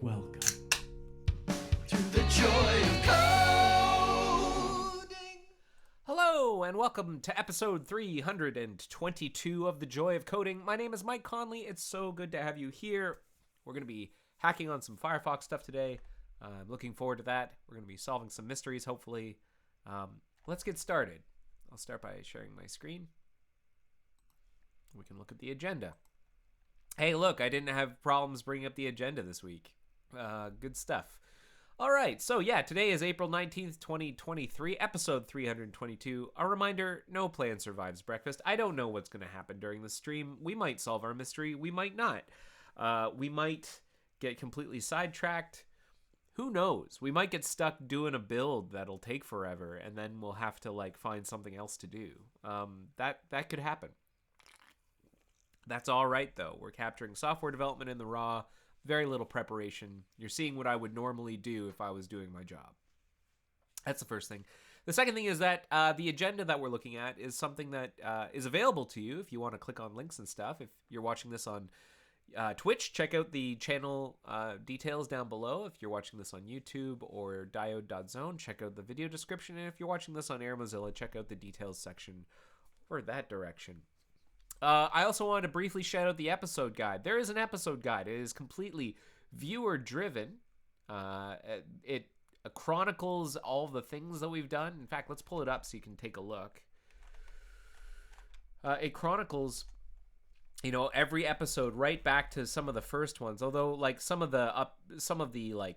Welcome. To the joy of coding. Hello, and welcome to episode 322 of The Joy of Coding. My name is Mike Conley. It's so good to have you here. We're going to be hacking on some Firefox stuff today. I'm looking forward to that. We're going to be solving some mysteries, hopefully. Let's get started. I'll start by sharing my screen. We can look at the agenda. Hey, look, I didn't have problems bringing up the agenda this week. Good stuff. All right, so yeah, today is April 19th, 2023, episode 322. A reminder, no plan survives breakfast. I don't know what's going to happen during the stream. We might solve our mystery. We might not. We might get completely sidetracked. Who knows? We might get stuck doing a build that'll take forever, and then we'll have to find something else to do. That could happen. That's all right, though. We're capturing software development in the raw. Very little preparation. You're seeing what I would normally do if I was doing my job. That's the first thing. The second thing is that the agenda that we're looking at is something that is available to you if you want to click on links and stuff. If you're watching this on Twitch, check out the channel details down below. If you're watching this on YouTube or diode.zone, check out the video description. And if you're watching this on Air Mozilla, check out the details section for that direction. I also wanted to briefly shout out the episode guide. There is an episode guide. It is completely viewer-driven. It chronicles all the things that we've done. In fact, let's pull it up so you can take a look. It chronicles, every episode right back to some of the first ones. Although, some of the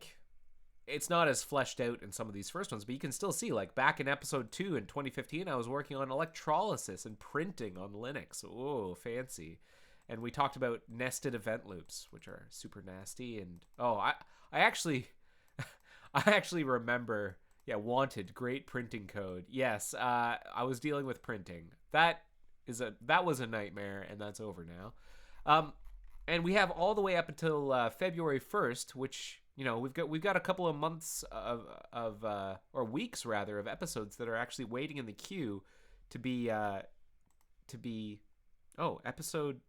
it's not as fleshed out in some of these first ones, but you can still see, back in episode 2 in 2015, I was working on electrolysis and printing on Linux. Oh, fancy. And we talked about nested event loops, which are super nasty. And, I actually remember, wanted great printing code. Yes, I was dealing with printing. That was a nightmare, and that's over now. And we have all the way up until February 1st, which... we've got a couple of months or weeks rather of episodes that are actually waiting in the queue to be episode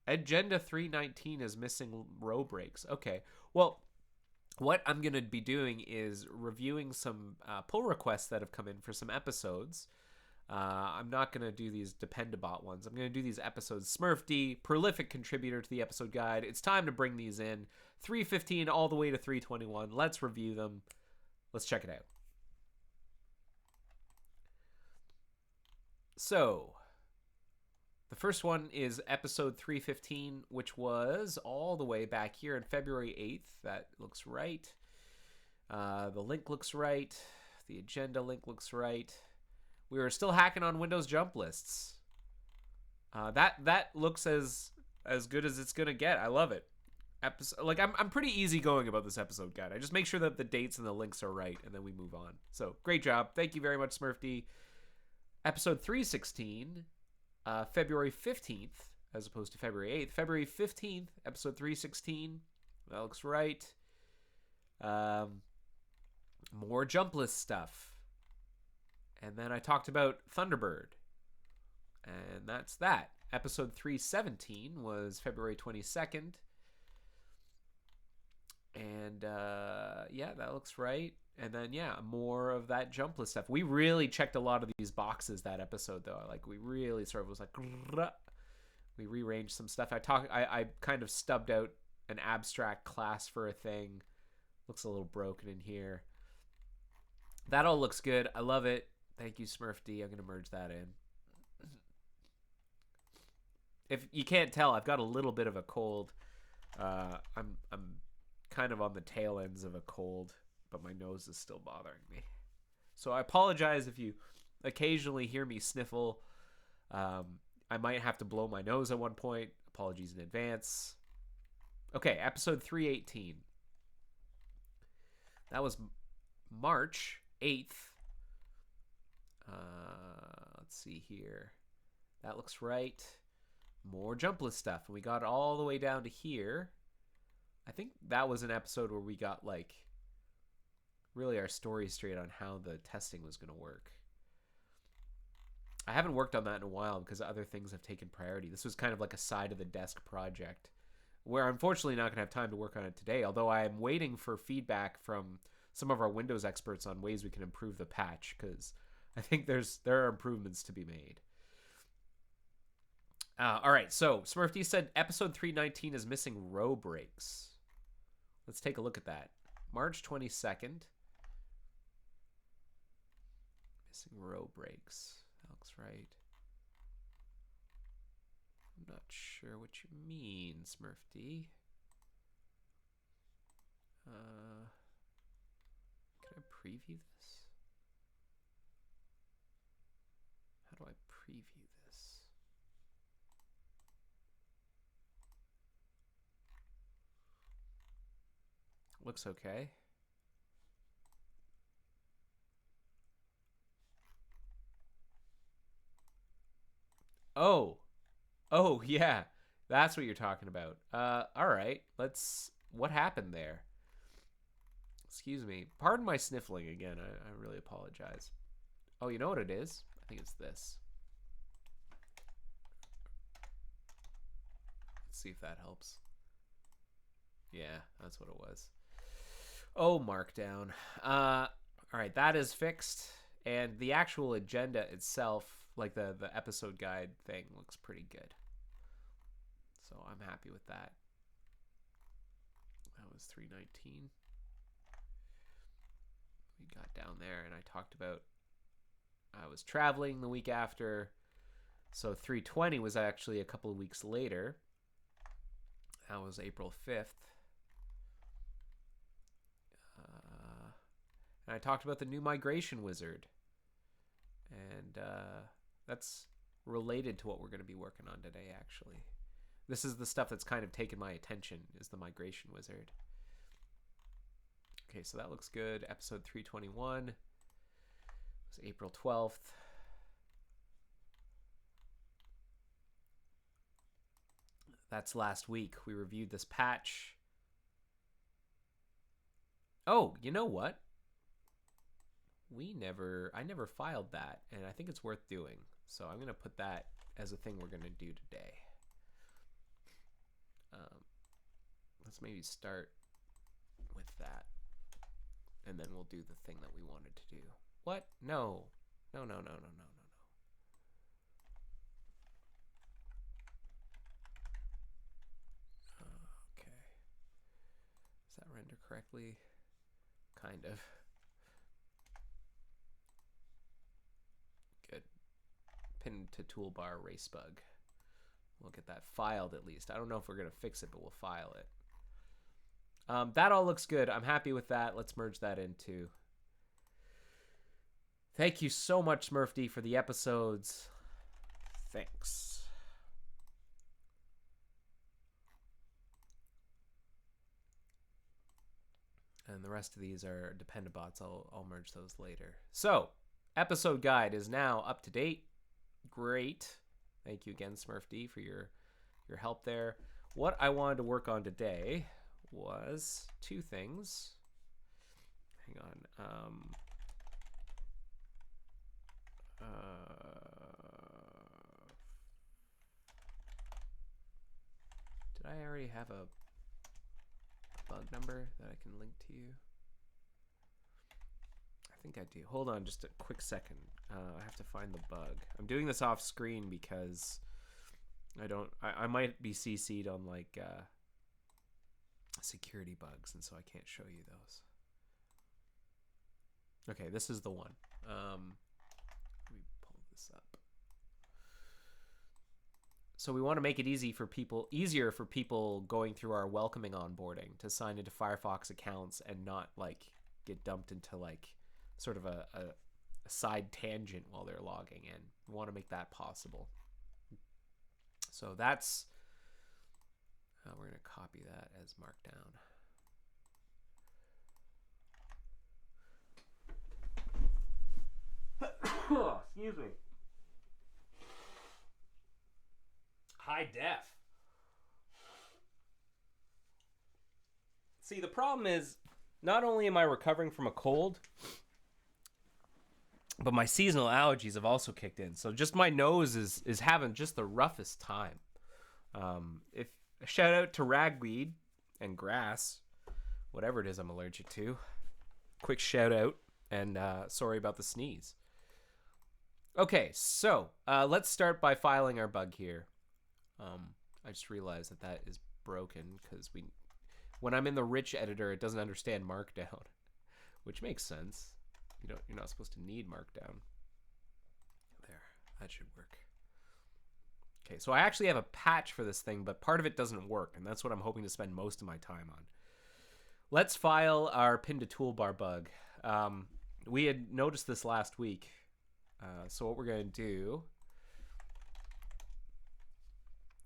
agenda 319 is missing row breaks. Okay, well, what I'm gonna be doing is reviewing some pull requests that have come in for some episodes. I'm not going to do these Dependabot ones. I'm going to do these episodes. Smurf D, prolific contributor to the episode guide. It's time to bring these in. 315 all the way to 321. Let's review them. Let's check it out. So, the first one is episode 315, which was all the way back here on February 8th. That looks right. The link looks right. The agenda link looks right. We were still hacking on Windows jump lists. That looks as good as it's gonna get. I love it. I'm pretty easygoing about this episode guide. I just make sure that the dates and the links are right, and then we move on. So great job. Thank you very much, Smurf D. Episode 316, February 15th, as opposed to February 8th. February 15th, episode 316. That looks right. More jump list stuff. And then I talked about Thunderbird. And that's that. Episode 317 was February 22nd. And, that looks right. And then, more of that jump list stuff. We really checked a lot of these boxes that episode, though. We really sort of was we rearranged some stuff. I kind of stubbed out an abstract class for a thing. Looks a little broken in here. That all looks good. I love it. Thank you, Smurf D. I'm going to merge that in. If you can't tell, I've got a little bit of a cold. I'm kind of on the tail ends of a cold, but my nose is still bothering me. So I apologize if you occasionally hear me sniffle. I might have to blow my nose at one point. Apologies in advance. Okay, episode 318. That was March 8th. Let's see here. That looks right. More jump list stuff. And we got all the way down to here. I think that was an episode where we got really our story straight on how the testing was going to work. I haven't worked on that in a while because other things have taken priority. This was kind of like a side of the desk project we're unfortunately not going to have time to work on it today, although I am waiting for feedback from some of our Windows experts on ways we can improve the patch, because I think there are improvements to be made. All right, so Smurfd said episode 319 is missing row breaks. Let's take a look at that. March 22nd. Missing row breaks. That looks right. I'm not sure what you mean, Smurfd. Can I preview this? How do I preview this? Looks okay. Oh, yeah, that's what you're talking about. All right, what happened there? Excuse me. Pardon my sniffling again. I really apologize. Oh, you know what it is? I think it's this. Let's see if that helps. Yeah, that's what it was. Oh, Markdown. All right, that is fixed. And the actual agenda itself, like the episode guide thing, looks pretty good. So I'm happy with that. That was 319. We got down there, and I talked about I was traveling the week after. So 320 was actually a couple of weeks later. That was April 5th. And I talked about the new migration wizard. And that's related to what we're going to be working on today, actually. This is the stuff that's kind of taken my attention, is the migration wizard. Okay, so that looks good. Episode 321 was April 12th. That's last week. We reviewed this patch. Oh, you know what? I never filed that, and I think it's worth doing. So I'm going to put that as a thing we're going to do today. Let's maybe start with that, and then we'll do the thing that we wanted to do. What? No. No. Okay. Does that render correctly? Kind of. Good. Pin to toolbar race bug. We'll get that filed at least. I don't know if we're going to fix it, but we'll file it. That all looks good. I'm happy with that. Let's merge that into. Thank you so much, Smurfd, for the episodes. Thanks. And the rest of these are Dependabots. I'll merge those later. So, episode guide is now up to date. Great. Thank you again, Smurfd, for your help there. What I wanted to work on today was two things. Hang on. Did I already have a bug number that I can link to you? I think I do. Hold on just a quick second. I have to find the bug. I'm doing this off screen because I might be CC'd on like security bugs, and so I can't show you those. Okay, this is the one. Let me pull this up. So we want to make it easier for people going through our welcoming onboarding to sign into Firefox accounts and not like get dumped into like sort of a side tangent while they're logging in. We want to make that possible. So that's we're going to copy that as Markdown. Excuse me. High def. See, the problem is not only am I recovering from a cold, but my seasonal allergies have also kicked in. So just my nose is having just the roughest time. A shout out to ragweed and grass, whatever it is I'm allergic to. Quick shout out, and sorry about the sneeze. Okay, so let's start by filing our bug here. I just realized that is broken because when I'm in the rich editor, it doesn't understand Markdown, which makes sense. You're not supposed to need Markdown. There, that should work. Okay, so I actually have a patch for this thing, but part of it doesn't work, and that's what I'm hoping to spend most of my time on. Let's file our pin to toolbar bug. We had noticed this last week, so what we're going to do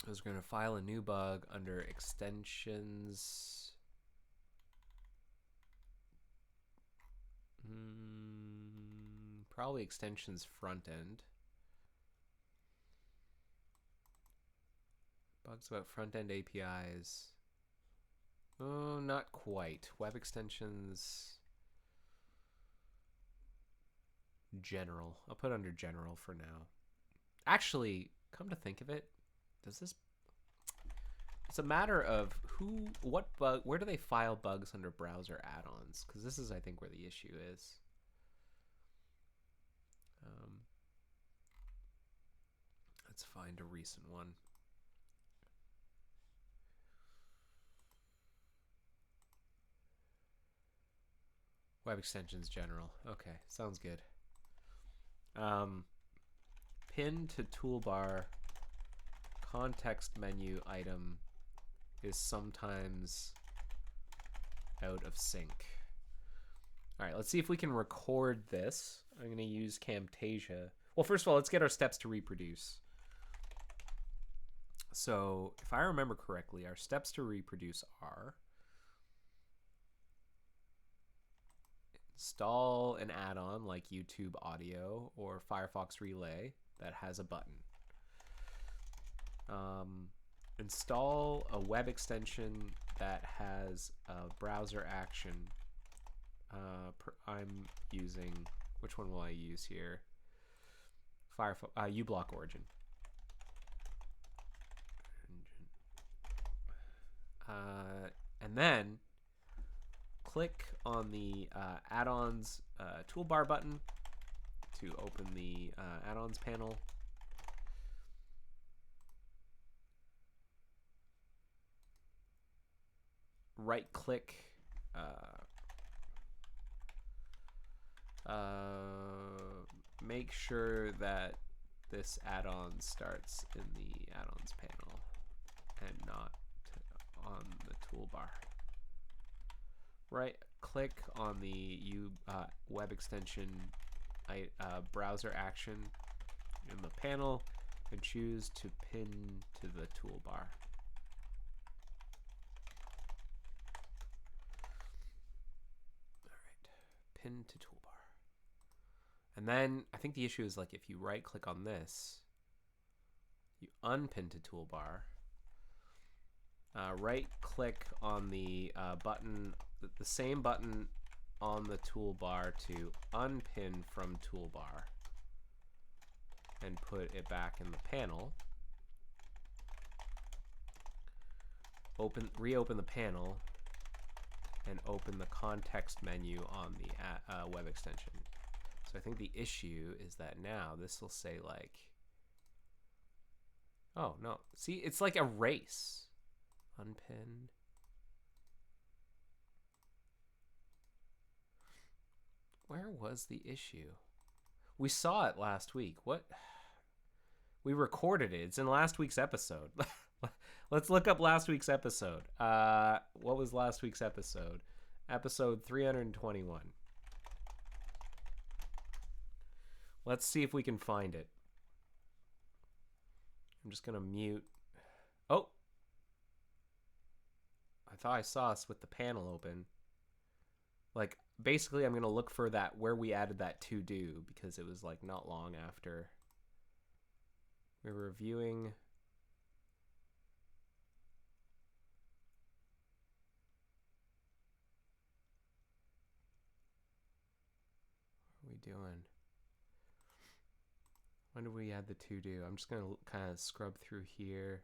is we're going to file a new bug under extensions. Probably extensions front end. Bugs about front end APIs. Oh, not quite. Web extensions. General. I'll put under general for now. Actually, come to think of it, it's a matter of what bug, where do they file bugs under browser add-ons? Because this is, I think, where the issue is. Let's find a recent one. Web extensions general. Okay, sounds good. Pin to toolbar context menu item is sometimes out of sync. All right, let's see if we can record this. I'm going to use Camtasia. Well, first of all, let's get our steps to reproduce. So if I remember correctly, our steps to reproduce are install an add-on like YouTube Audio or Firefox Relay that has a button. Install a web extension that has a browser action. I'm using, which one will I use here? Firefox, uBlock Origin. And then click on the add-ons toolbar button to open the add-ons panel. Right-click make sure that this add-on starts in the add-ons panel and not on the toolbar. Right click on the web extension browser action in the panel and choose to pin to the toolbar. Alright, pin to toolbar. And then I think the issue is, like, if you right click on this, you unpin to toolbar, right click on the button, the same button on the toolbar to unpin from toolbar and put it back in the panel. Reopen the panel and open the context menu on the web extension. So I think the issue is that now this will say, like, oh no, see, it's like erase. Unpin. Where was the issue? We saw it last week. What? We recorded it. It's in last week's episode. Let's look up last week's episode. What was last week's episode? Episode 321. Let's see if we can find it. I'm just going to mute. Oh! I thought I saw us with the panel open. Like, basically, I'm going to look for that where we added that to do, because it was, like, not long after. We were reviewing. What are we doing? When did we add the to do? I'm just going to kind of scrub through here.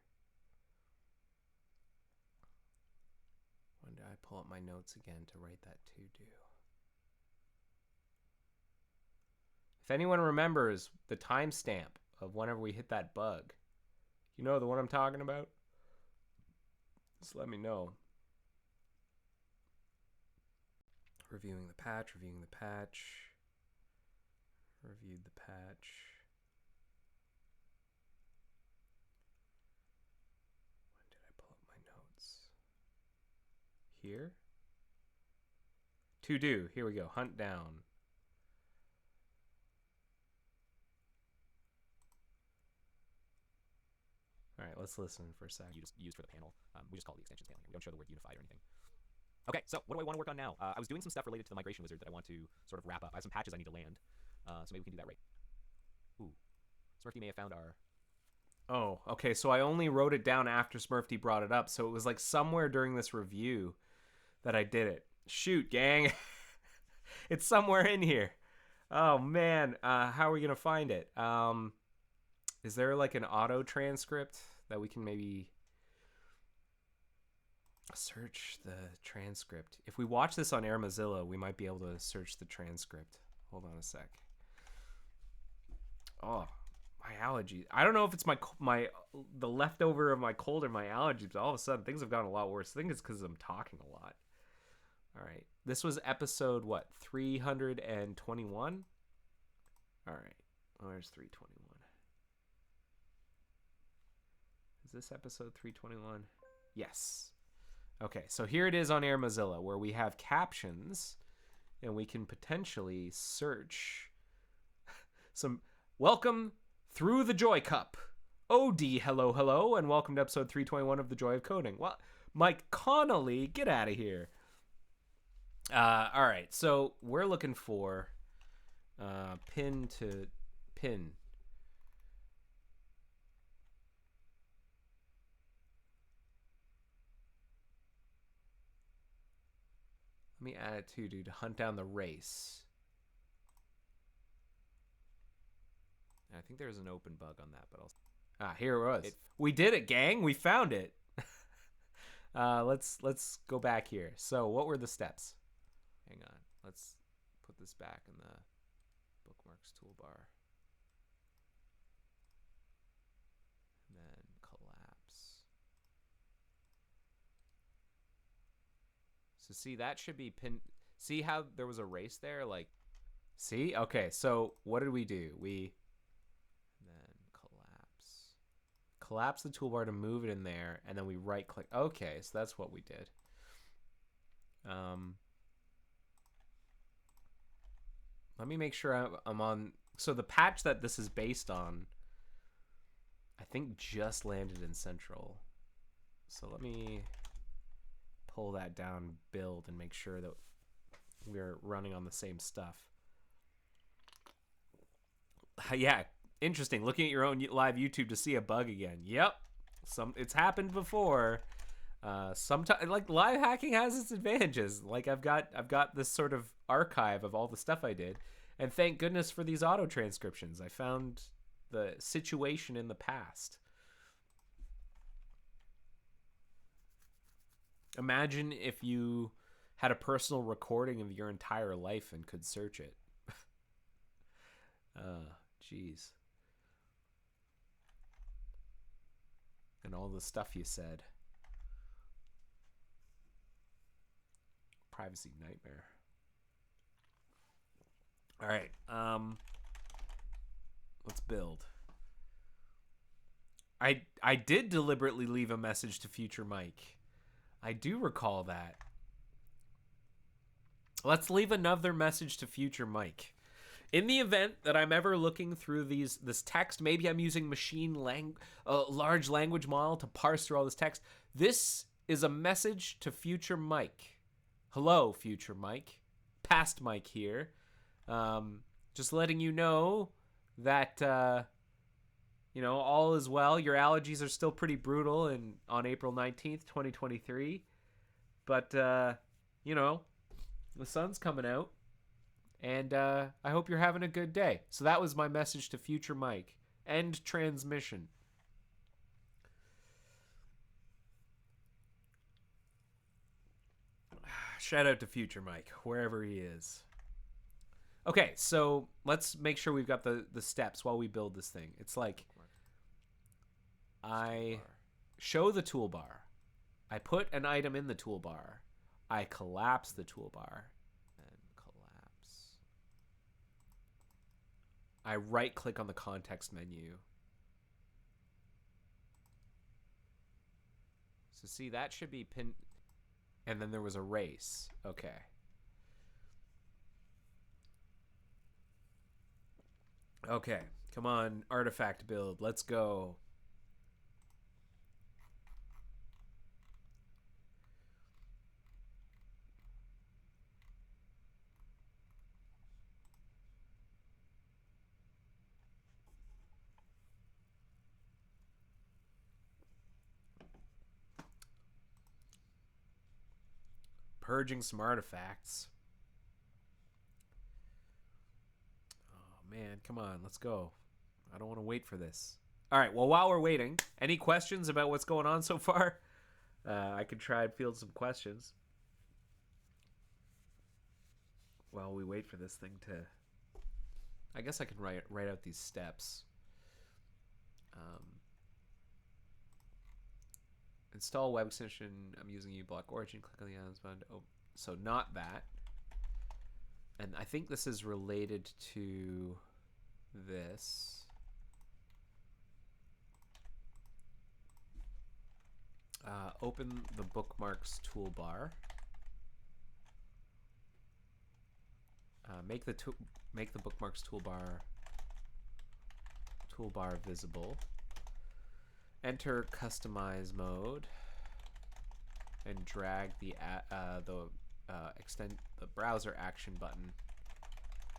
When did I pull up my notes again to write that to do? If anyone remembers the timestamp of whenever we hit that bug, you know the one I'm talking about? Just let me know. Reviewing the patch. Reviewed the patch. When did I pull up my notes? Here? To do. Here we go. Hunt down. All right, let's listen for a sec. You just used for the panel. We just call it the extensions panel here. We don't show the word unified or anything. Okay, so what do I want to work on now? I was doing some stuff related to the migration wizard that I want to sort of wrap up. I have some patches I need to land, so maybe we can do that right. Ooh, Smurfy may have found our... Oh, okay, so I only wrote it down after Smurfy brought it up, so it was like somewhere during this review that I did it. Shoot, gang. It's somewhere in here. Oh, man. How are we going to find it? Is there like an auto transcript that we can maybe search the transcript? If we watch this on AirMozilla, we might be able to search the transcript. Hold on a sec. Oh, my allergies. I don't know if it's the leftover of my cold or my allergies, but all of a sudden things have gotten a lot worse. I think it's because I'm talking a lot. All right. This was episode, what, 321? All right. Oh, there's 321. Is this episode 321? Yes. Okay, so here it is on AirMozilla, where we have captions, and we can potentially search some... Welcome through the Joy Cup. OD, hello, and welcome to episode 321 of The Joy of Coding. Well, Mike Connolly, get out of here. All right, so we're looking for pin to pin. Let me add it too, dude, to hunt down the race. I think there's an open bug on that, but I'll... here it was. We did it, gang. We found it. Let's go back here. So what were the steps? Hang on. Let's put this back in the bookmarks toolbar. And then collapse. So see, that should be pin. See how there was a race there? Like, see? Okay, so what did we do? We then collapse the toolbar to move it in there, and then we right click. Okay, so that's what we did. Let me make sure I'm on. So the patch that this is based on, I think just landed in Central. So let me pull that down, build, and make sure that we're running on the same stuff. Yeah, interesting. Looking at your own live YouTube to see a bug again. Yep, it's happened before. Sometimes, like, live hacking has its advantages. Like, I've got this sort of archive of all the stuff I did, and thank goodness for these auto transcriptions. I found the situation in the past. Imagine if you had a personal recording of your entire life and could search it. Jeez. And all the stuff you said. Privacy nightmare. All right. Let's build. I did deliberately leave a message to future Mike. I do recall that. Let's leave another message to future Mike. In the event that I'm ever looking through this text, maybe I'm using large language model to parse through all this text. This is a message to future Mike. Hello, future Mike. Past Mike here. Just letting you know that all is well. Your allergies are still pretty brutal on April 19th, 2023. But, the sun's coming out. And I hope you're having a good day. So that was my message to future Mike. End transmission. Shout out to Future Mike, wherever he is. Okay, so let's make sure we've got the steps while we build this thing. It's like I show the toolbar. I put an item in the toolbar. I collapse the toolbar. And collapse. I right click on the context menu. So see, that should be pin. And then there was erase. Okay. Okay, come on, artifact build. Let's go. Purging some artifacts. Oh man, come on, let's go. I don't want to wait for this. All right, well, while we're waiting, any questions about what's going on so far? I could try and field some questions while we wait for this thing to... I guess I can write out these steps. Install web extension. I'm using uBlock Origin. Click on the items button. Oh, so not that. And I think this is related to this. Open the bookmarks toolbar. Make the bookmarks toolbar visible. Enter customize mode and drag the extend the browser action button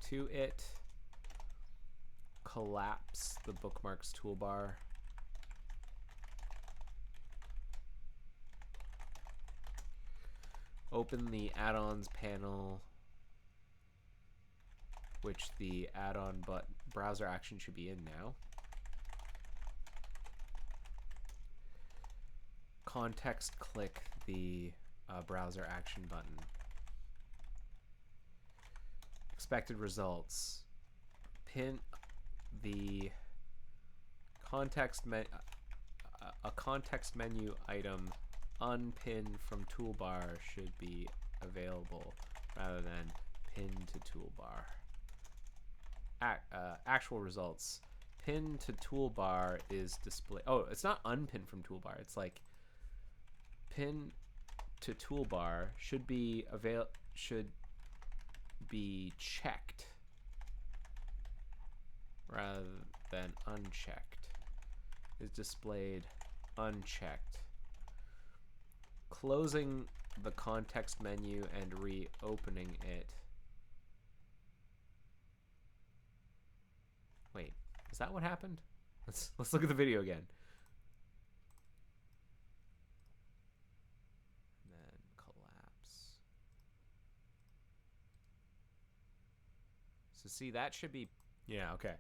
to it. Collapse the bookmarks toolbar. Open the add-ons panel, which the add-on browser action should be in now. Context click the browser action button. Expected results. Pin the context a context menu item unpinned from toolbar should be available rather than pinned to toolbar. Actual results. Pin to toolbar is display. Oh, it's not unpinned from toolbar. It's like pin to toolbar should be checked rather than unchecked. Is displayed unchecked. Closing the context menu and reopening it. Wait, is that what happened? Let's look at the video again. And then collapse. So see, that should be... Yeah, okay.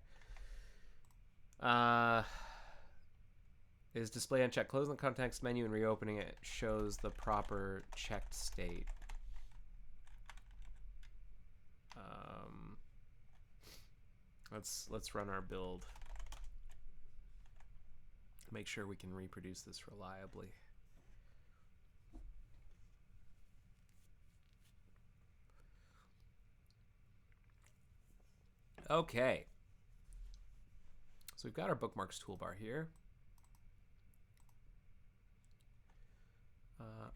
Is display unchecked. Closing the context menu and reopening it shows the proper checked state. Let's run our build. Make sure we can reproduce this reliably. Okay. So we've got our bookmarks toolbar here.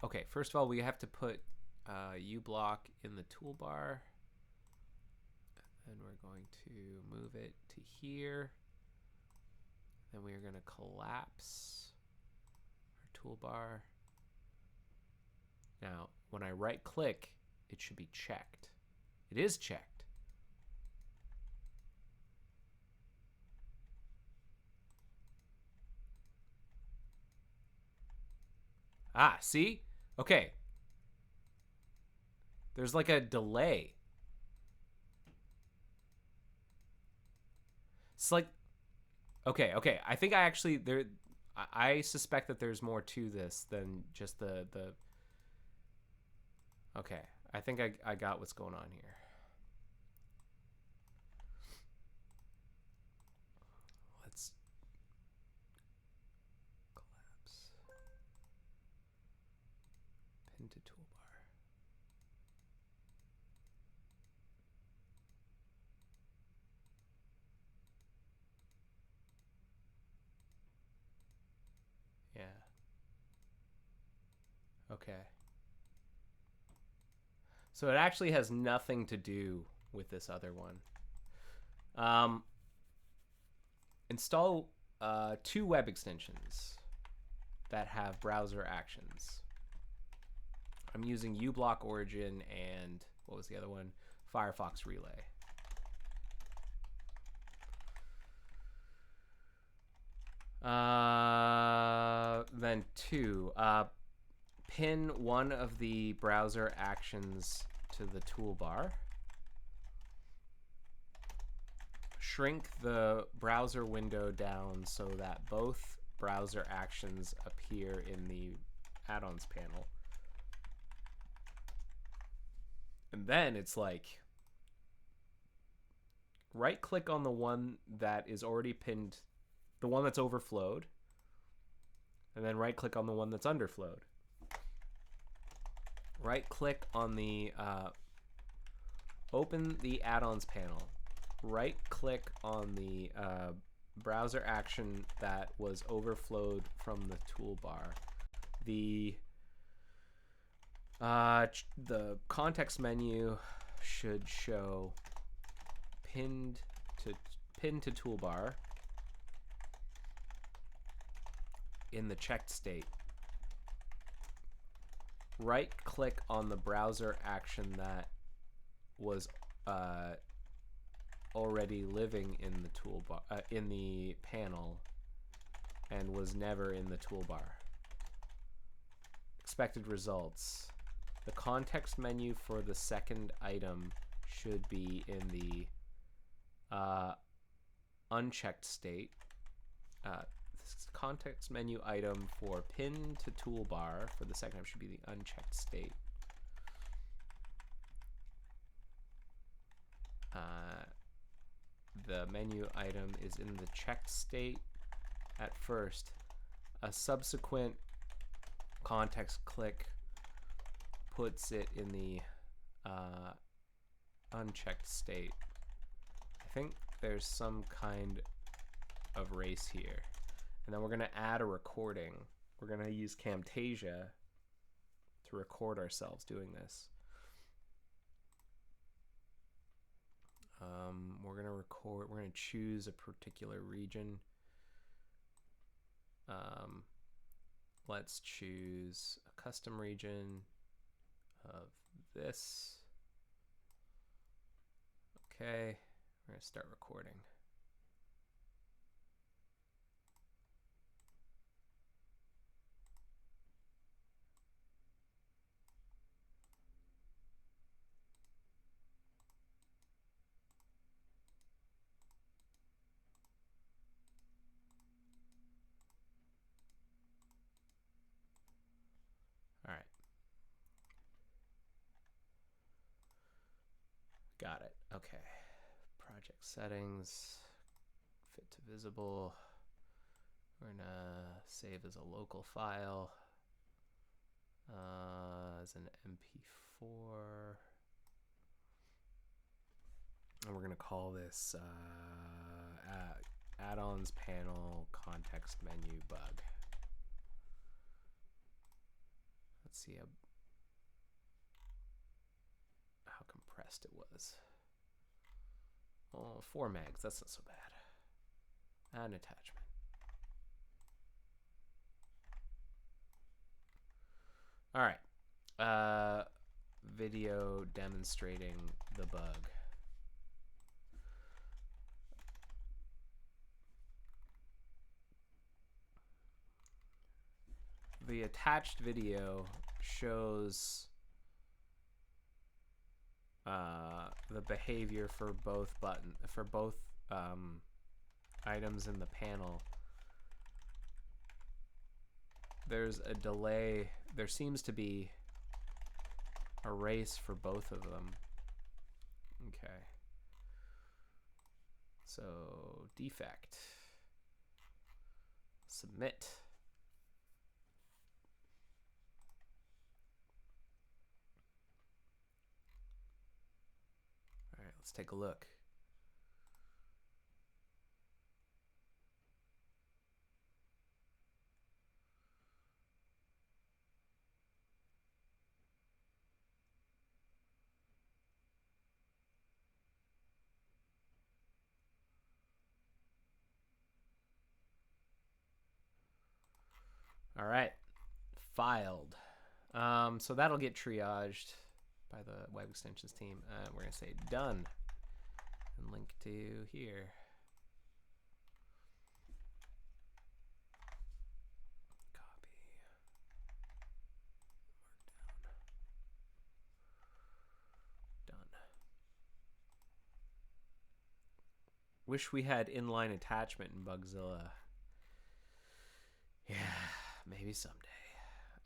Okay, first of all, we have to put uBlock in the toolbar. And we're going to move it to here. Then we are going to collapse our toolbar. Now, when I right click, it should be checked. It is checked. Ah, see? Okay. There's like a delay. It's like, okay. I think I suspect that there's more to this than just the. Okay, I think I got what's going on here. Let's collapse. Pin to toolbar. Yeah. Okay. So it actually has nothing to do with this other one. Install 2 web extensions that have browser actions. I'm using uBlock Origin and what was the other one? Firefox Relay. Then 2. Pin one of the browser actions to the toolbar. Shrink the browser window down so that both browser actions appear in the add-ons panel. And then it's like right click on the one that is already pinned, the one that's overflowed, and then right click on the one that's underflowed. Right click on the open the add-ons panel. Right click on the browser action that was overflowed from the toolbar. The context menu should show pin to toolbar in the checked state. Right click on the browser action that was already living in the toolbar in the panel and was never in the toolbar. Expected results. The context menu for the second item should be in the unchecked state. This context menu item for pin to toolbar for the second item should be the unchecked state. The menu item is in the checked state at first. A subsequent context click puts it in the unchecked state. I think there's some kind of race here. And then we're going to add a recording. We're going to use Camtasia to record ourselves doing this. We're going to choose a particular region. Let's choose a custom region of this. Okay, we're going to start recording. All right. Got it. Okay. Project settings, fit to visible. We're gonna save as a local file, as an MP4. And we're gonna call this add-ons panel context menu bug. Let's see how compressed it was. Oh, 4 megs, that's not so bad. Add an attachment. All right, video demonstrating the bug. The attached video shows the behavior for both items in the panel. There's a delay. There seems to be erase for both of them. Okay. So defect. Submit. All right, let's take a look. All right, filed. So that'll get triaged by the web extensions team. We're gonna say done and link to here. Copy. Markdown. Done. Wish we had inline attachment in Bugzilla. Yeah, maybe someday.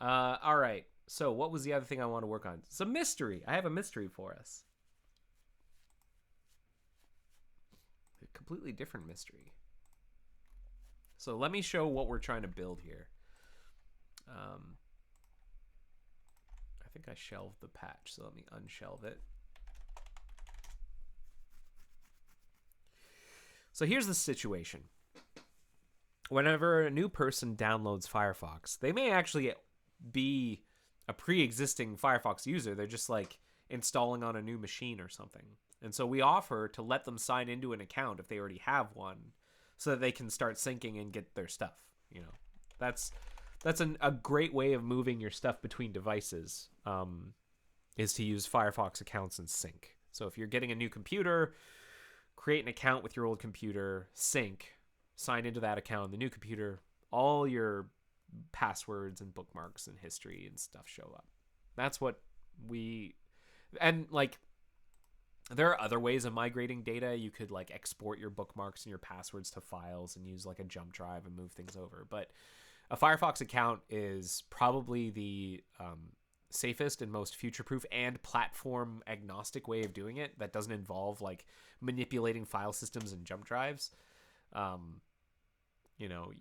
All right. So what was the other thing I want to work on? It's a mystery. I have a mystery for us. A completely different mystery. So let me show what we're trying to build here. I think I shelved the patch, so let me unshelve it. So here's the situation. Whenever a new person downloads Firefox, they may actually be a pre-existing Firefox user. They're just like installing on a new machine or something. And so we offer to let them sign into an account if they already have one so that they can start syncing and get their stuff. You know, that's a great way of moving your stuff between devices, is to use Firefox accounts and sync. So if you're getting a new computer, create an account with your old computer, sync, sign into that account on the new computer, all your passwords and bookmarks and history and stuff show up. That's what and like, there are other ways of migrating data. You could like export your bookmarks and your passwords to files and use like a jump drive and move things over. But a Firefox account is probably the safest and most future-proof and platform agnostic way of doing it that doesn't involve like manipulating file systems and jump drives. You know,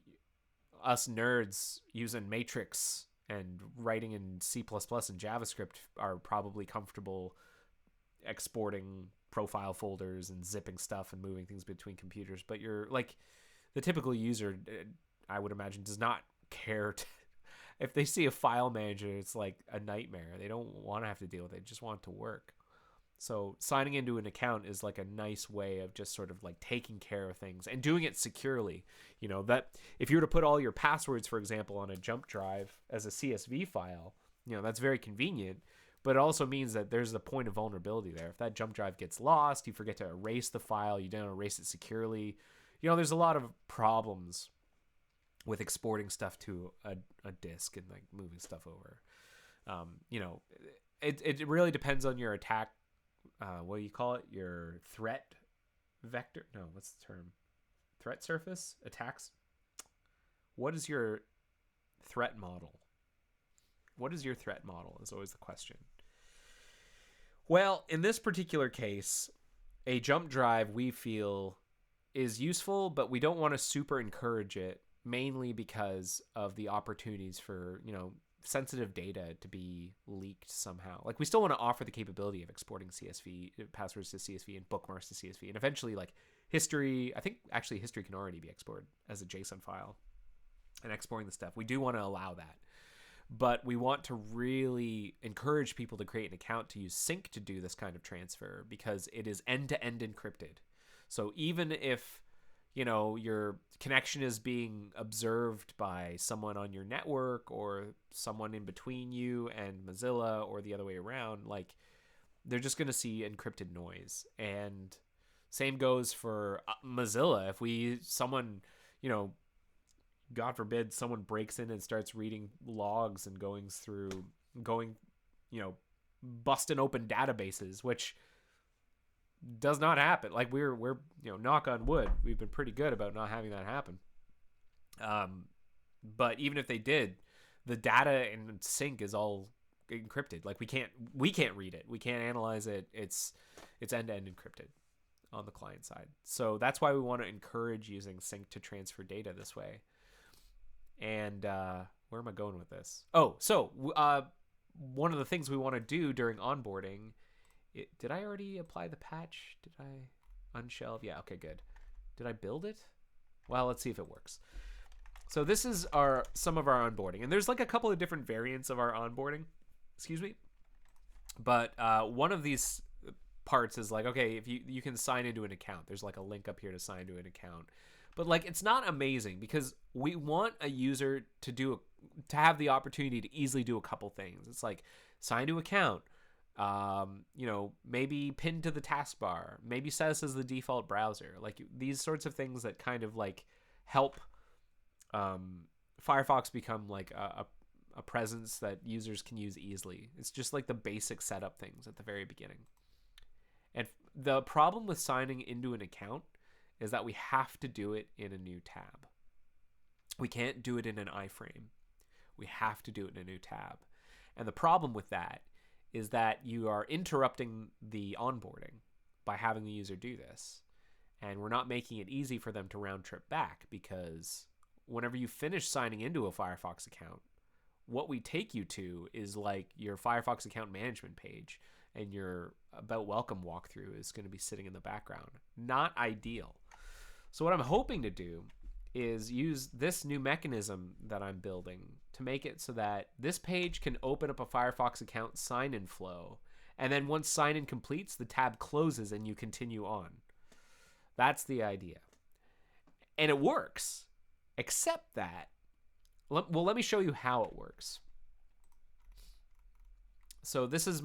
us nerds using Matrix and writing in C++ and JavaScript are probably comfortable exporting profile folders and zipping stuff and moving things between computers. But you're like, the typical user, I would imagine, does not care if they see a file manager. It's like a nightmare. They don't want to have to deal with it. They just want it to work. So signing into an account is like a nice way of just sort of like taking care of things and doing it securely. You know, that if you were to put all your passwords, for example, on a jump drive as a CSV file, you know, that's very convenient, but it also means that there's a point of vulnerability there. If that jump drive gets lost, you forget to erase the file, you don't erase it securely. You know, there's a lot of problems with exporting stuff to a disk and like moving stuff over. You know, it really depends on your attack. What do you call it? Your threat vector? No, what's the term? Threat surface? Attacks? What is your threat model? What is your threat model is always the question. Well, in this particular case, a jump drive we feel is useful, but we don't want to super encourage it, mainly because of the opportunities for, you know, sensitive data to be leaked somehow. Like, we still want to offer the capability of exporting CSV passwords to CSV and bookmarks to CSV, and eventually like history. I think actually history can already be exported as a JSON file and exporting the stuff. We do want to allow that, but we want to really encourage people to create an account to use Sync to do this kind of transfer, because it is end-to-end encrypted. So even if, you know, your connection is being observed by someone on your network or someone in between you and Mozilla or the other way around, like, they're just going to see encrypted noise. And same goes for Mozilla. If someone, you know, God forbid, someone breaks in and starts reading logs and going, you know, busting open databases, which does not happen. Like, we're you know, knock on wood, we've been pretty good about not having that happen. But even if they did, the data in Sync is all encrypted. Like we can't read it. We can't analyze it. It's end-to-end encrypted on the client side. So that's why we want to encourage using sync to transfer data this way. And where am I going with this? Oh, so one of the things we want to do during onboarding, did I already apply the patch? Did I unshelve? Yeah, okay, good. Did I build it? Well, let's see if it works. So this is some of our onboarding. And there's like a couple of different variants of our onboarding. Excuse me. But one of these parts is like, okay, if you can sign into an account. There's like a link up here to sign into an account. But like it's not amazing because we want a user to have the opportunity to easily do a couple things. It's like sign to account, maybe pin to the taskbar, maybe set us as the default browser. Like these sorts of things that kind of like help Firefox become like a presence that users can use easily. It's just like the basic setup things at the very beginning. And the problem with signing into an account is that we have to do it in a new tab. We can't do it in an iframe. We have to do it in a new tab. And the problem with that is that you are interrupting the onboarding by having the user do this. And we're not making it easy for them to round trip back, because whenever you finish signing into a Firefox account, what we take you to is like your Firefox account management page, and your About Welcome walkthrough is going to be sitting in the background. Not ideal. So what I'm hoping to do is use this new mechanism that I'm building to make it so that this page can open up a Firefox account sign-in flow, and then once sign-in completes, the tab closes and you continue on. That's the idea. And it works, except that, let me show you how it works. So this is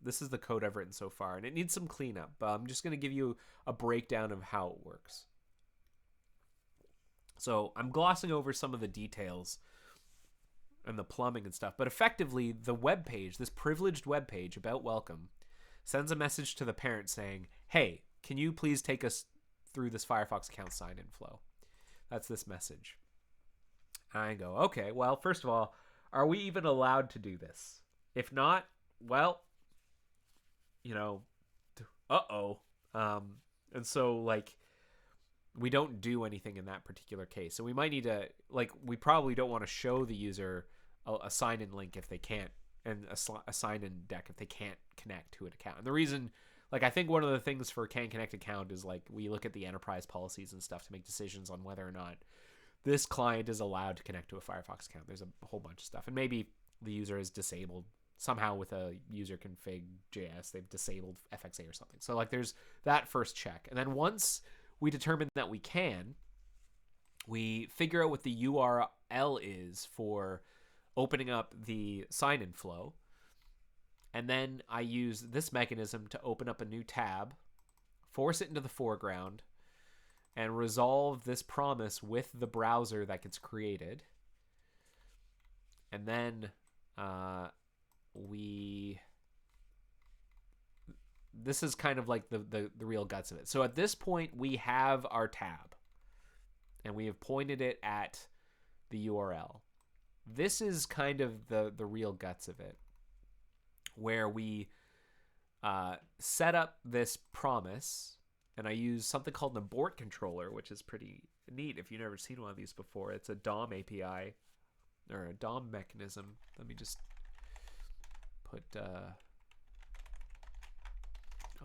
this is the code I've written so far, and it needs some cleanup, but I'm just going to give you a breakdown of how it works. So I'm glossing over some of the details and the plumbing and stuff, but effectively the web page, this privileged web page about Welcome, sends a message to the parent saying, hey, can you please take us through this Firefox account sign-in flow? That's this message. And I go, okay, well, first of all, are we even allowed to do this? If not, well, and so like we don't do anything in that particular case. So we might need to, like, we probably don't want to show the user a sign-in link if they can't, and a sign-in deck if they can't connect to an account. And the reason, like, I think one of the things for Can Connect account is like we look at the enterprise policies and stuff to make decisions on whether or not this client is allowed to connect to a Firefox account. There's a whole bunch of stuff, and maybe the user is disabled somehow with a user config JS. They've disabled FXA or something. So like there's that first check. And then once we determine that we can, we figure out what the URL is for opening up the sign-in flow. And then I use this mechanism to open up a new tab, force it into the foreground, and resolve this promise with the browser that gets created. And then this is kind of like the real guts of it. So at this point, we have our tab, and we have pointed it at the URL. This is kind of the real guts of it, where we set up this promise, and I use something called an abort controller, which is pretty neat if you've never seen one of these before. It's a DOM API, or a DOM mechanism. Let me just put a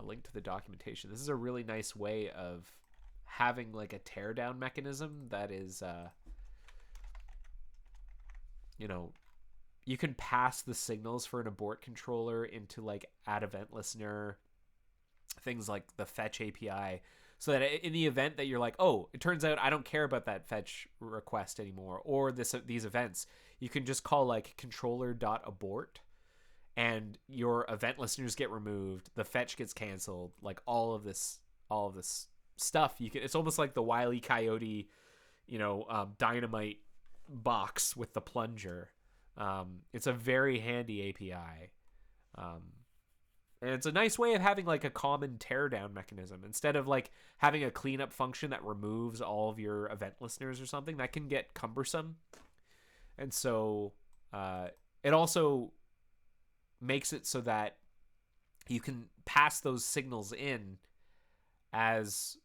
link to the documentation. This is a really nice way of having like a teardown mechanism that is, you can pass the signals for an abort controller into like add event listener, things like the fetch API, so that in the event that you're like, oh, it turns out I don't care about that fetch request anymore, or these events, you can just call like controller.abort, and your event listeners get removed, the fetch gets canceled, like all of this stuff. It's almost like the Wile E. Coyote, dynamite box with the plunger. It's a very handy API. And it's a nice way of having like a common teardown mechanism instead of like having a cleanup function that removes all of your event listeners or something. That can get cumbersome. And so it also makes it so that you can pass those signals in as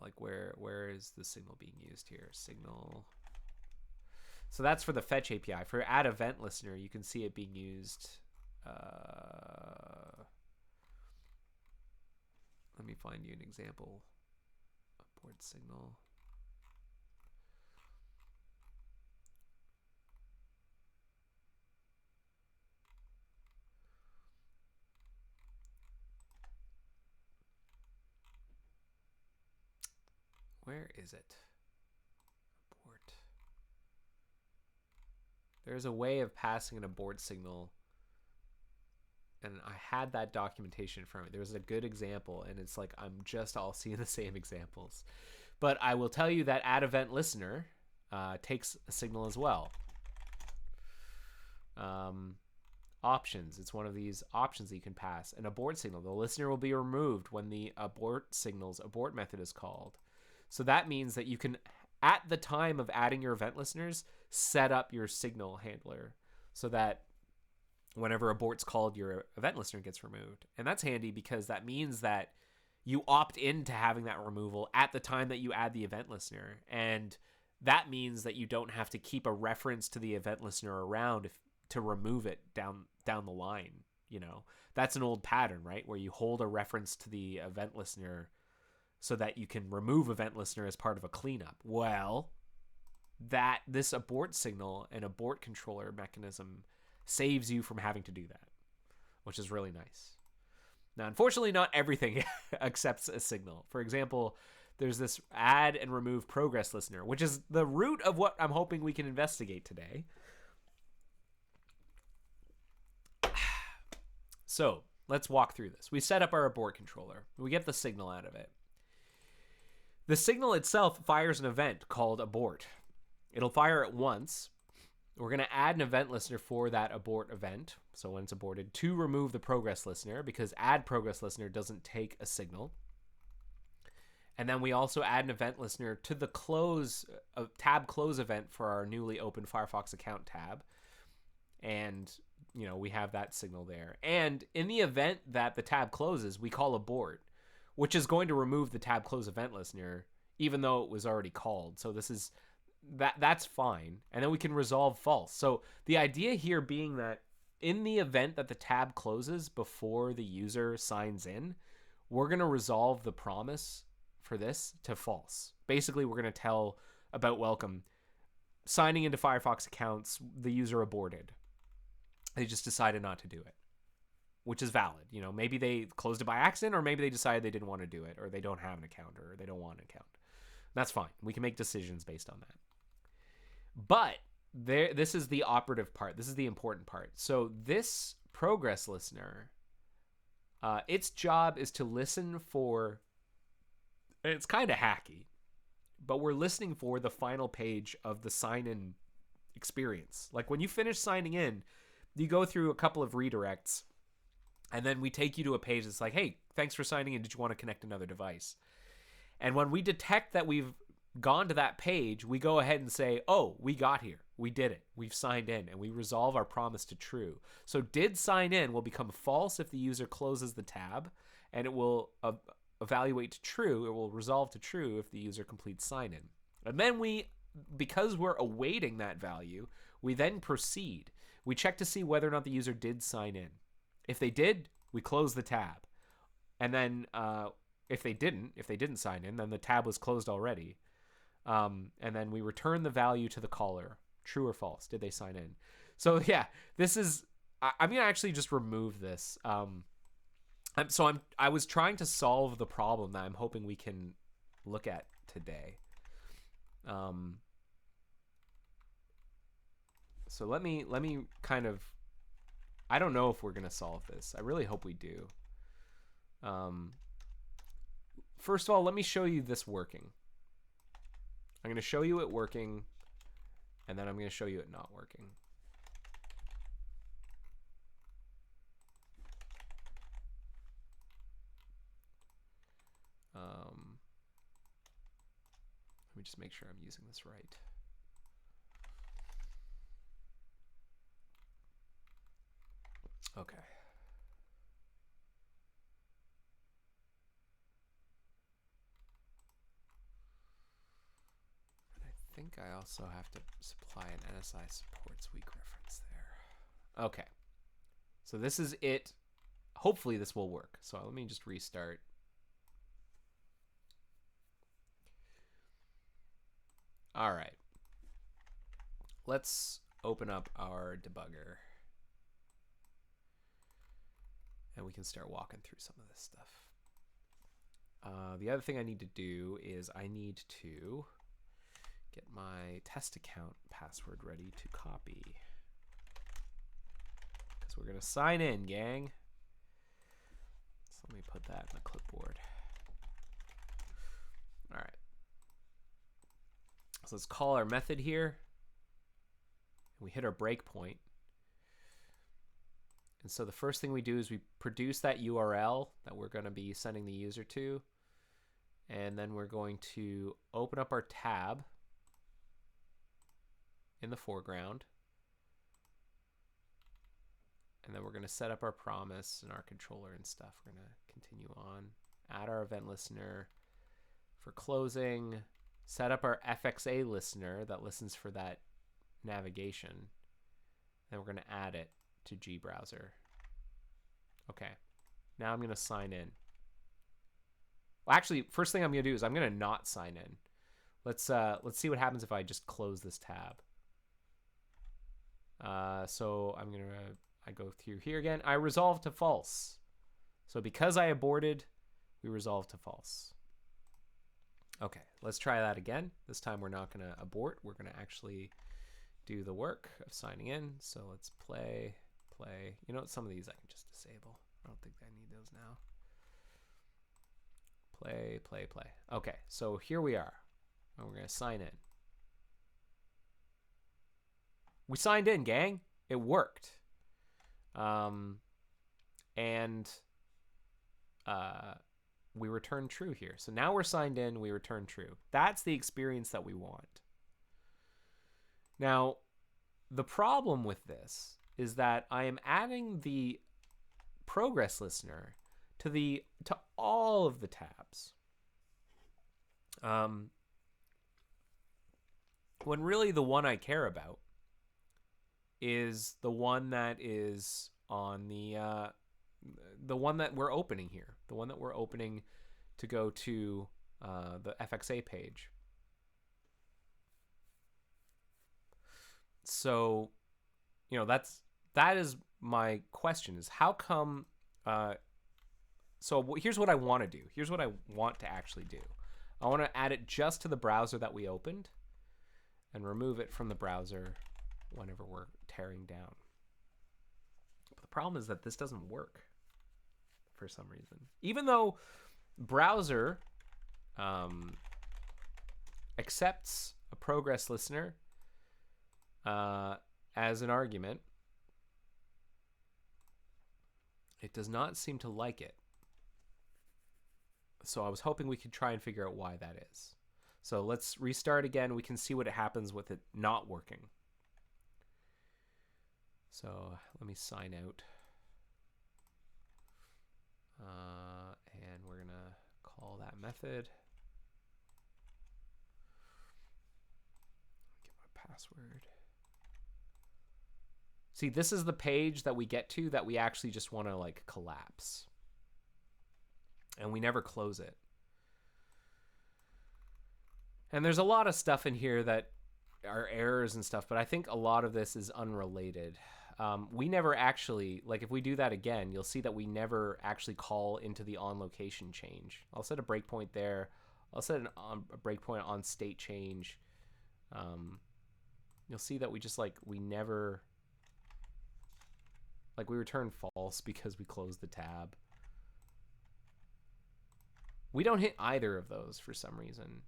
like where is the signal being used here? Signal. So that's for the fetch API. For add event listener, you can see it being used. Let me find you an example. Abort signal. Where is it? Abort. There's a way of passing an abort signal, and I had that documentation from it. There was a good example, and it's like I'm just all seeing the same examples. But I will tell you that add event listener takes a signal as well. Options. It's one of these options that you can pass. An abort signal. The listener will be removed when the abort method is called. So that means that you can, at the time of adding your event listeners, set up your signal handler so that whenever abort's called, your event listener gets removed. And that's handy because that means that you opt into having that removal at the time that you add the event listener. And that means that you don't have to keep a reference to the event listener around to remove it down the line. You know, that's an old pattern, right? Where you hold a reference to the event listener so that you can remove event listener as part of a cleanup. Well, that this abort signal and abort controller mechanism saves you from having to do that, which is really nice. Now, unfortunately, not everything accepts a signal. For example, there's this add and remove progress listener, which is the root of what I'm hoping we can investigate today. So let's walk through this. We set up our abort controller. We get the signal out of it. The signal itself fires an event called abort. It'll fire it once. We're going to add an event listener for that abort event. So when it's aborted, to remove the progress listener, because add progress listener doesn't take a signal. And then we also add an event listener to the tab close event for our newly opened Firefox account tab. And, you know, we have that signal there. And in the event that the tab closes, we call abort, which is going to remove the tab close event listener, even though it was already called. So this is that's fine. And then we can resolve false. So the idea here being that in the event that the tab closes before the user signs in, we're going to resolve the promise for this to false. Basically, we're going to tell About Welcome, signing into Firefox accounts, the user aborted. They just decided not to do it, which is valid. You know, maybe they closed it by accident, or maybe they decided they didn't want to do it, or they don't have an account, or they don't want an account. That's fine. We can make decisions based on that. But this is the operative part. This is the important part. So this progress listener, its job is to listen for, and it's kind of hacky, but we're listening for the final page of the sign-in experience. Like when you finish signing in, you go through a couple of redirects, and then we take you to a page that's like, hey, thanks for signing in. Did you want to connect another device? And when we detect that we've gone to that page, we go ahead and say, oh, we got here. We did it. We've signed in, and we resolve our promise to true. So did sign in will become false if the user closes the tab, and it will evaluate to true. It will resolve to true if the user completes sign in. And then because we're awaiting that value, we then proceed. We check to see whether or not the user did sign in. If they did, we close the tab. And then if they didn't sign in, then the tab was closed already. And then we return the value to the caller, true or false. Did they sign in? So yeah, this is, I'm going to actually just remove this. I was trying to solve the problem that I'm hoping we can look at today. So let me kind of, I don't know if we're going to solve this. I really hope we do. First of all, let me show you this working. I'm going to show you it working, and then I'm going to show you it not working. Let me just make sure I'm using this right. Okay. I think I also have to supply an NSI supports weak reference there. Okay. So this is it. Hopefully this will work. So let me just restart. All right. Let's open up our debugger. And we can start walking through some of this stuff. The other thing I need to do is I need to get my test account password ready to copy. Because we're going to sign in, gang. So let me put that in the clipboard. All right. So let's call our method here. We hit our breakpoint. And so the first thing we do is we produce that URL that we're going to be sending the user to. And then we're going to open up our tab in the foreground. And then we're going to set up our promise and our controller and stuff. We're going to continue on. Add our event listener for closing. Set up our FXA listener that listens for that navigation. Then we're going to add it to gbrowser. Okay. Now I'm going to sign in. Well, actually, first thing I'm going to do is I'm going to not sign in. Let's see what happens if I just close this tab. So I go through here again. I resolve to false. So because I aborted, we resolve to false. Okay, let's try that again. This time we're not going to abort. We're going to actually do the work of signing in. So let's play. You know what? Some of these I can just disable. I don't think I need those now. Play. Okay, so here we are. And we're going to sign in. We signed in, gang. It worked. We return true here. So now we're signed in, we return true. That's the experience that we want. Now, the problem with this is that I am adding the progress listener to all of the tabs. When really the one I care about is the one that is on the one that we're opening here, the one that we're opening to go to the FXA page. So, you know, that is my question: is how come? So here's what I want to do. Here's what I want to actually do. I want to add it just to the browser that we opened, and remove it from the browser whenever we're tearing down. But the problem is that this doesn't work for some reason. Even though browser accepts a progress listener as an argument, it does not seem to like it. So I was hoping we could try and figure out why that is. So let's restart again. We can see what happens with it not working. So let me sign out. And we're going to call that method. Get my password. See, this is the page that we get to that we actually just want to like collapse. And we never close it. And there's a lot of stuff in here that are errors and stuff, but I think a lot of this is unrelated. We never actually, like if we do that again, you'll see that we never actually call into the on location change. I'll set a breakpoint there. I'll set a breakpoint on state change. You'll see that we just we never, we return false because we closed the tab. We don't hit either of those for some reason,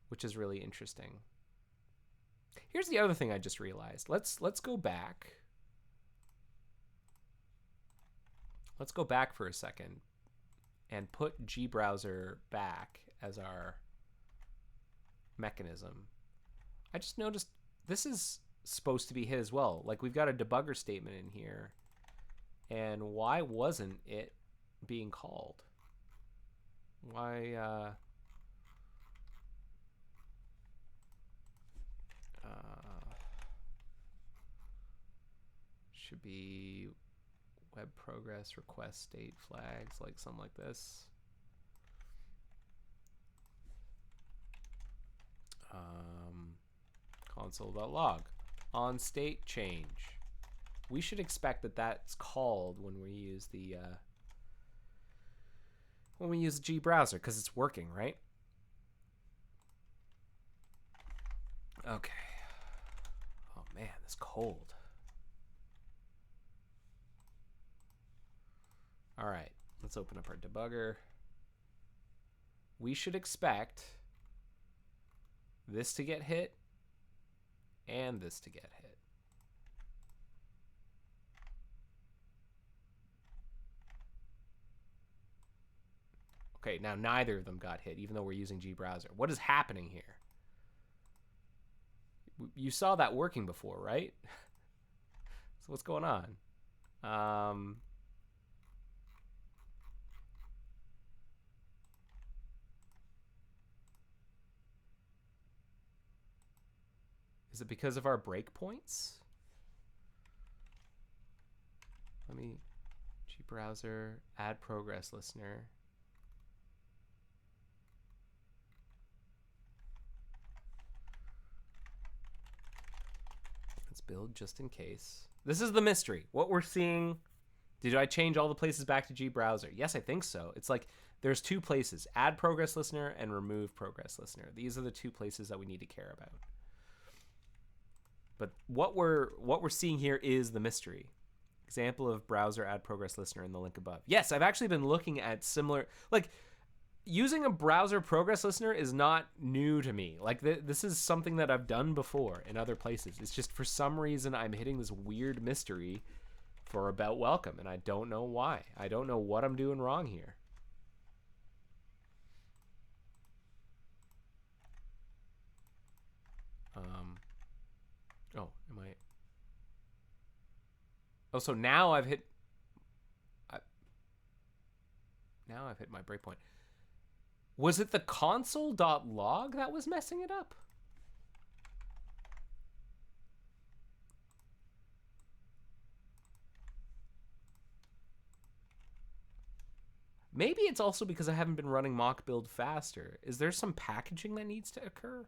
which is really interesting. Here's the other thing I just realized. Let's go back. Let's go back for a second and put gbrowser back as our mechanism. I just noticed this is supposed to be hit as well. Like we've got a debugger statement in here And why wasn't it being called? Why, should be web progress request state flags, like something like this. Console.log on state change. We should expect that that's called when we use the G browser, because it's working, right? Okay. Oh man, it's cold. All right, let's open up our debugger. We should expect this to get hit and this to get hit. Okay, now neither of them got hit, even though we're using G-Browser. What is happening here? You saw that working before, right? So what's going on? Is it because of our breakpoints? Let me G-Browser, add progress listener. Let's build just in case. This is the mystery. What we're seeing, did I change all the places back to G-Browser? Yes, I think so. It's like there's two places, add progress listener and remove progress listener. These are the two places that we need to care about. But what we're seeing here is the mystery. Example of browser add progress listener in the link above. Yes, I've actually been looking at similar, like using a browser progress listener is not new to me. Like this is something that I've done before in other places. It's just for some reason I'm hitting this weird mystery for about welcome, and I don't know why. I don't know what I'm doing wrong here. Oh, am I? Oh, so now I've hit. Now I've hit my breakpoint. Was it the console.log that was messing it up? Maybe it's also because I haven't been running mock build faster. Is there some packaging that needs to occur?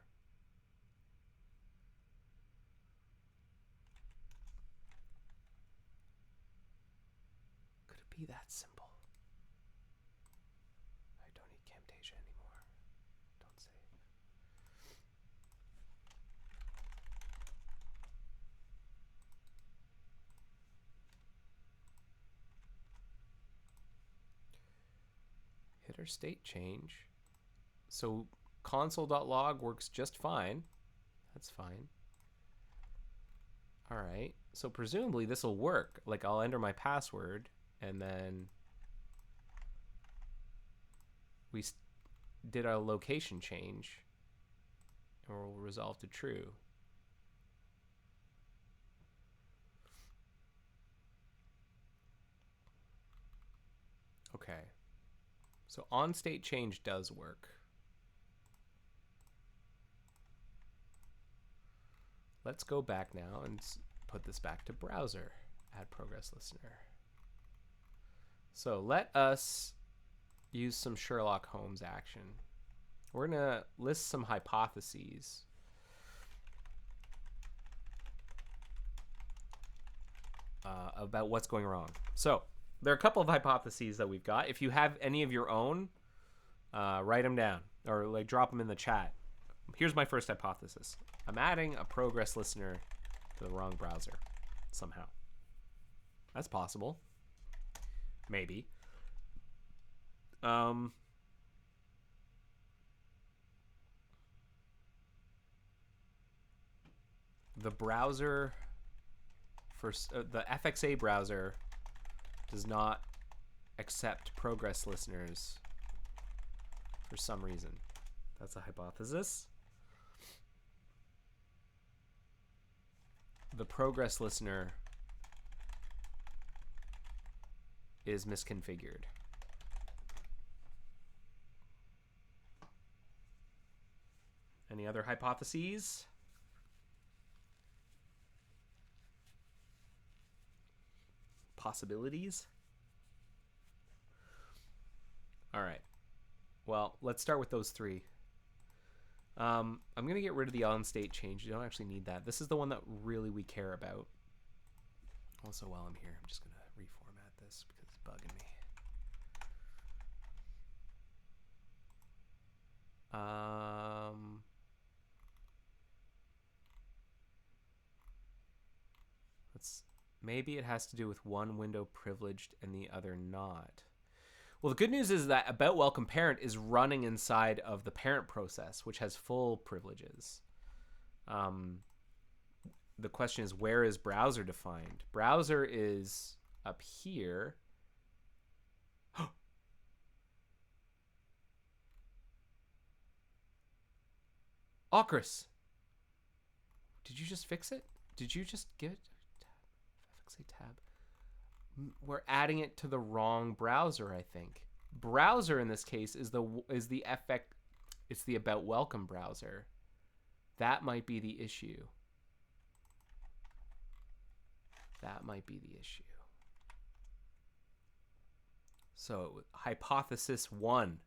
Could it be that simple? I don't need Camtasia anymore. Don't save. Header state change. So console.log works just fine. That's fine. All right. So presumably this will work. Like I'll enter my password and then we did a location change and we'll resolve to true. Okay. So on state change does work. Let's go back now and put this back to browser, add progress listener. So let us use some Sherlock Holmes action. We're gonna list some hypotheses. About what's going wrong. So there are a couple of hypotheses that we've got. If you have any of your own, write them down or like drop them in the chat. Here's my first hypothesis. I'm adding a progress listener to the wrong browser somehow. That's possible. Maybe. The browser for the FXA browser does not accept progress listeners for some reason. That's a hypothesis. The progress listener is misconfigured. Any other hypotheses? Possibilities? All right. Well, let's start with those three. I'm going to get rid of the on-state change. You don't actually need that. This is the one that really we care about. Also, while I'm here, I'm just going to reformat this because it's bugging me. Maybe it has to do with one window privileged and the other not. Well, the good news is that about welcome parent is running inside of the parent process, which has full privileges. The question is, where is browser defined? Browser is up here. Ocris, did you just fix it? Did you just give it? Say tab. We're adding it to the wrong browser, I think. Browser in this case is the FX. It's the about welcome browser. That might be the issue. That might be the issue. So hypothesis 1.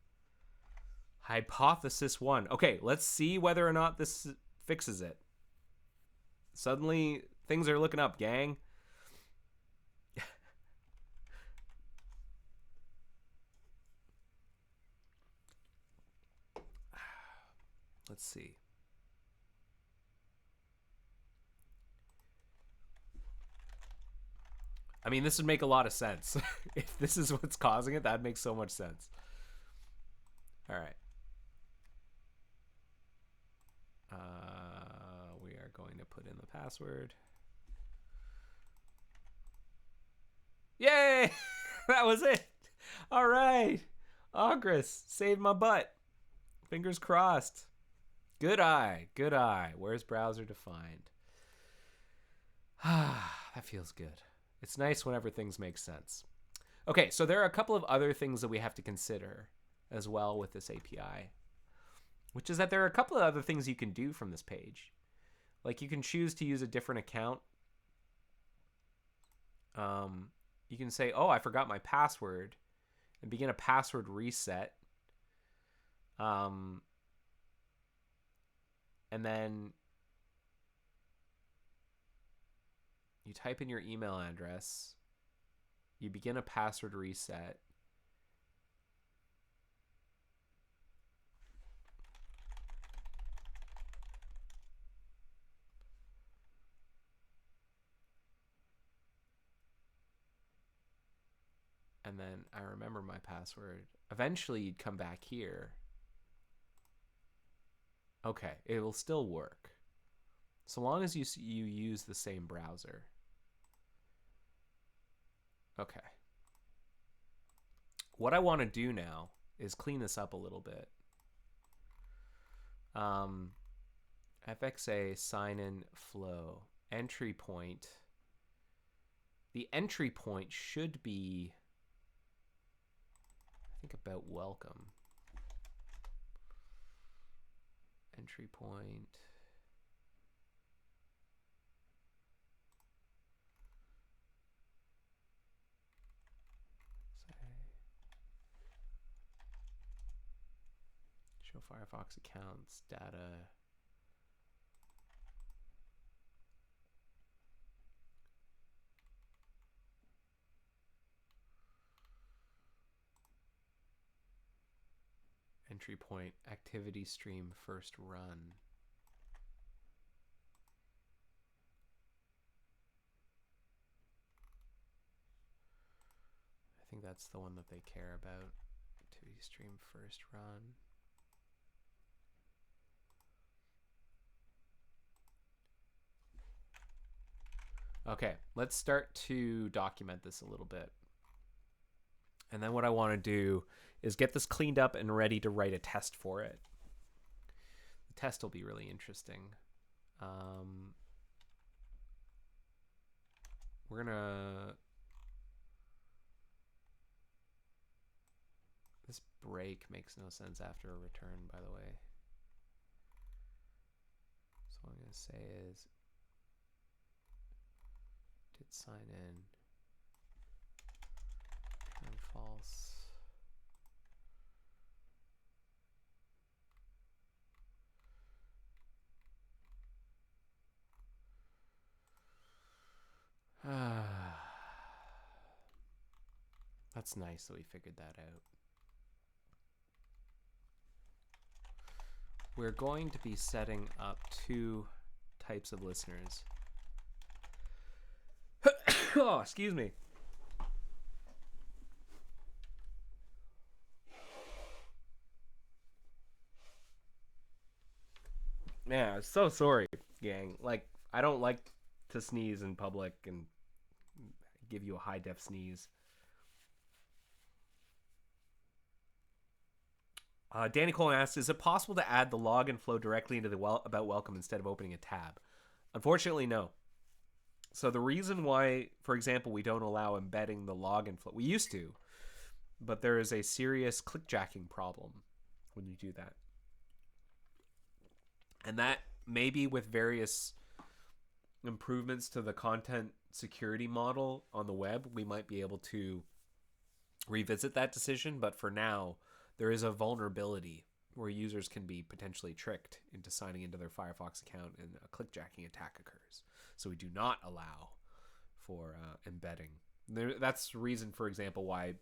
Hypothesis 1. Okay, let's see whether or not this fixes it. Suddenly things are looking up, gang. Let's see. I mean, this would make a lot of sense. If this is what's causing it, that makes so much sense. All right. We are going to put in the password. Yay! That was it. All right. Ogris saved my butt. Fingers crossed. Good eye. Good eye. Where's browser defined? That feels good. It's nice whenever things make sense. Okay, so there are a couple of other things that we have to consider as well with this API, which is that there are a couple of other things you can do from this page. Like you can choose to use a different account. You can say, oh, I forgot my password, and begin a password reset. And then you type in your email address, you begin a password reset, and then I remember my password. Eventually you'd come back here. Okay, it will still work so long as you use the same browser. Okay. What I want to do now is clean this up a little bit. FXA sign-in flow entry point. The entry point should be, I think, about welcome. Entry point. Show Firefox accounts, data. Entry point, activity stream first run. I think that's the one that they care about. Activity stream first run. Okay, let's start to document this a little bit. And then what I want to do is get this cleaned up and ready to write a test for it. The test will be really interesting. We're gonna break makes no sense after a return, by the way. So what I'm going to say is did sign in, return false. That's nice that we figured that out. We're going to be setting up two types of listeners. Oh, excuse me. Man, I'm so sorry, gang. Like, I don't like to sneeze in public and give you a high def sneeze. Danny Colin asks, is it possible to add the login flow directly into the About Welcome instead of opening a tab? Unfortunately, no. So the reason why, for example, we don't allow embedding the login flow, we used to, but there is a serious clickjacking problem when you do that. And that maybe with various improvements to the content security model on the web, we might be able to revisit that decision. But for now, there is a vulnerability where users can be potentially tricked into signing into their Firefox account and a clickjacking attack occurs. So we do not allow for embedding. That's the reason, for example, why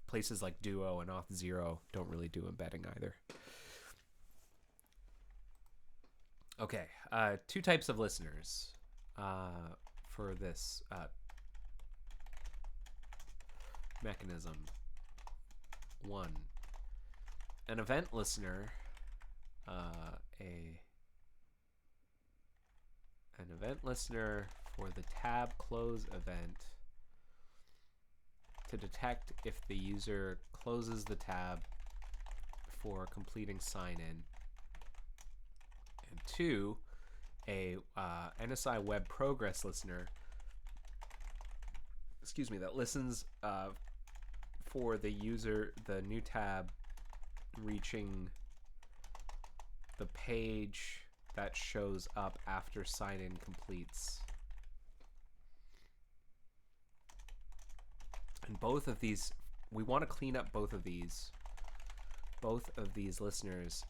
places like Duo and Auth0 don't really do embedding either. Okay, two types of listeners for this mechanism. One, an event listener, an event listener for the tab close event to detect if the user closes the tab for completing sign in. And two, a NSI web progress listener, that listens for the user, the new tab reaching the page that shows up after sign in completes. And both of these, we want to clean up both of these listeners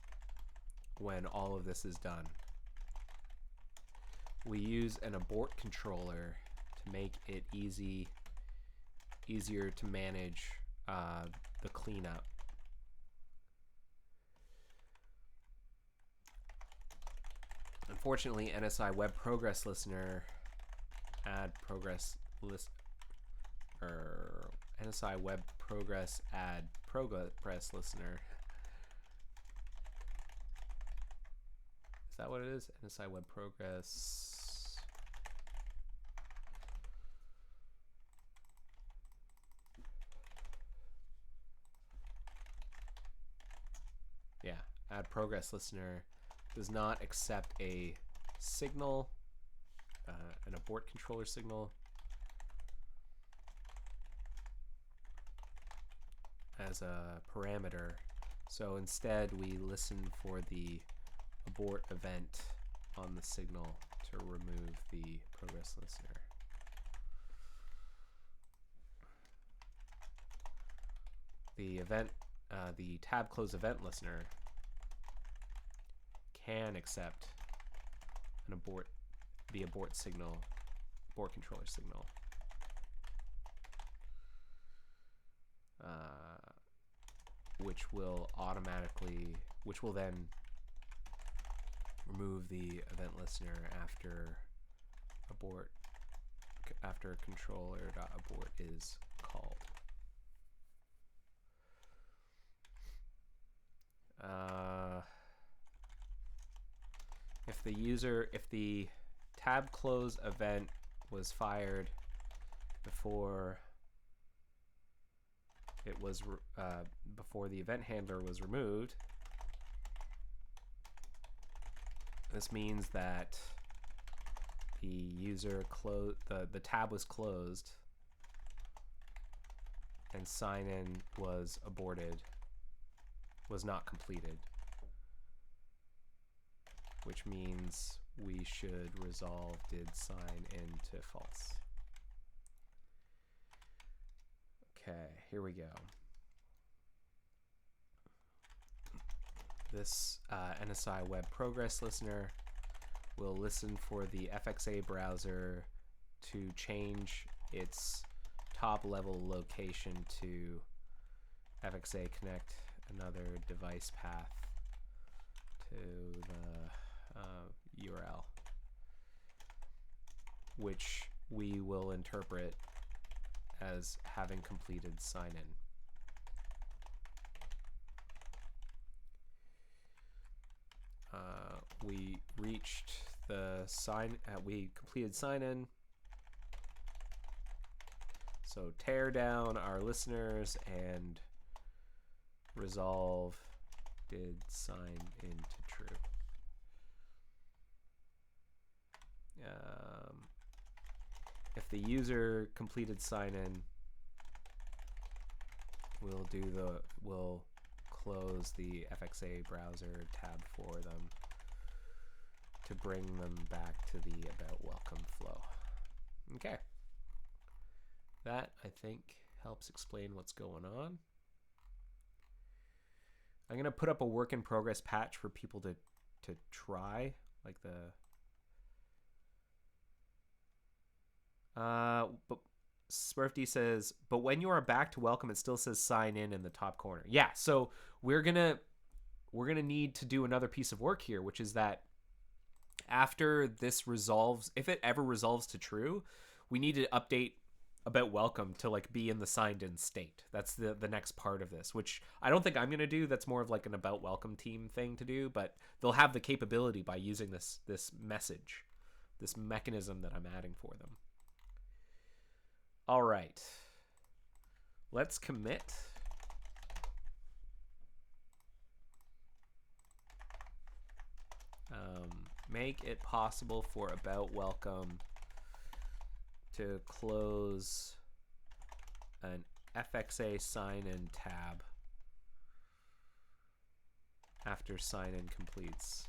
when all of this is done. We use an abort controller to make it easier to manage the cleanup. Unfortunately, NSI Web Progress Listener add progress list or NSI Web Progress add progress listener. Is that what it is? NSI Web Progress. Yeah, add progress listener does not accept a signal, an abort controller signal, as a parameter. So instead we listen for the abort event on the signal to remove the progress listener. The event, the tab close event listener can accept an abort, the abort signal, abort controller signal. Which will then remove the event listener after controller.abort is called. If the tab close event was fired before it was before the event handler was removed, this means that the the tab was closed and sign in was aborted was not completed, which means we should resolve did sign in to false. Okay, here we go. This NSI web progress listener will listen for the FXA browser to change its top level location to FXA connect another device path to the URL, which we will interpret as having completed sign in. We reached the we completed sign in. So tear down our listeners and resolve did sign into true. If the user completed sign in, we'll close the FXA browser tab for them to bring them back to the about welcome flow. Okay. That, I think, helps explain what's going on. I'm going to put up a work in progress patch for people to try, like but Smurfd says, but when you are back to welcome, it still says sign in the top corner. Yeah, so we're gonna need to do another piece of work here, which is that after this resolves, if it ever resolves to true, we need to update about welcome to like be in the signed in state. That's the next part of this, which I don't think I'm gonna do. That's more of like an about welcome team thing to do, but they'll have the capability by using this message, this mechanism that I'm adding for them. All right, let's commit. Make it possible for about welcome to close an FXA sign-in tab after sign-in completes.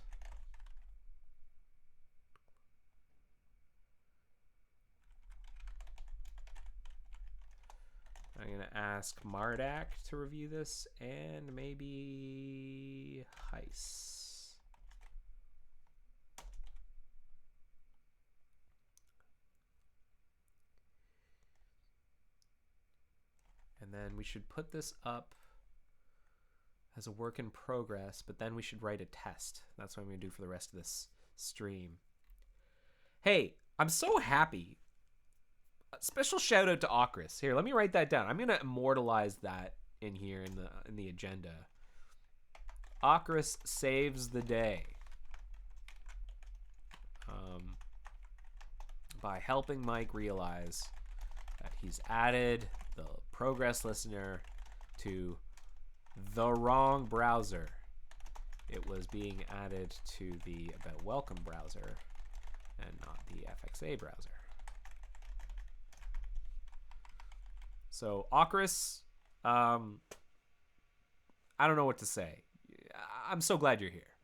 I'm going to ask Mardak to review this and maybe Heiss. And then we should put this up as a work in progress, but then we should write a test. That's what I'm going to do for the rest of this stream. Hey, I'm so happy. A special shout out to Okris. Here, let me write that down. I'm going to immortalize that in here in the agenda. Okris saves the day by helping Mike realize that he's added the progress listener to the wrong browser. It was being added to the about welcome browser and not the FXA browser. So Okris, I don't know what to say. I'm so glad you're here.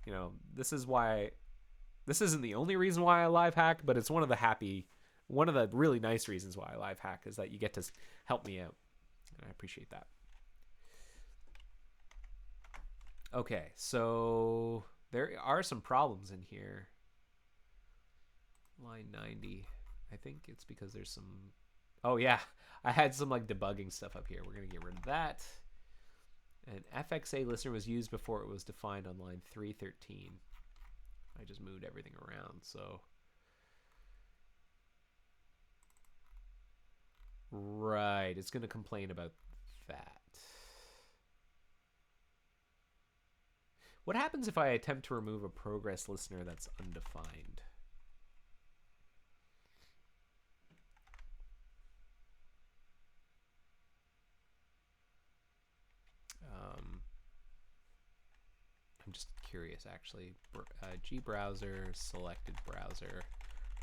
You know, this isn't the only reason why I live hack, but it's one of the really nice reasons why I live hack is that you get to help me out. And I appreciate that. Okay, so there are some problems in here. Line 90. I think it's because there's some... Oh yeah, I had some like debugging stuff up here. We're going to get rid of that. An FXA listener was used before it was defined on line 313. I just moved everything around, so... Right, it's going to complain about that. What happens if I attempt to remove a progress listener that's undefined? I'm just curious, actually. Gbrowser, selected browser.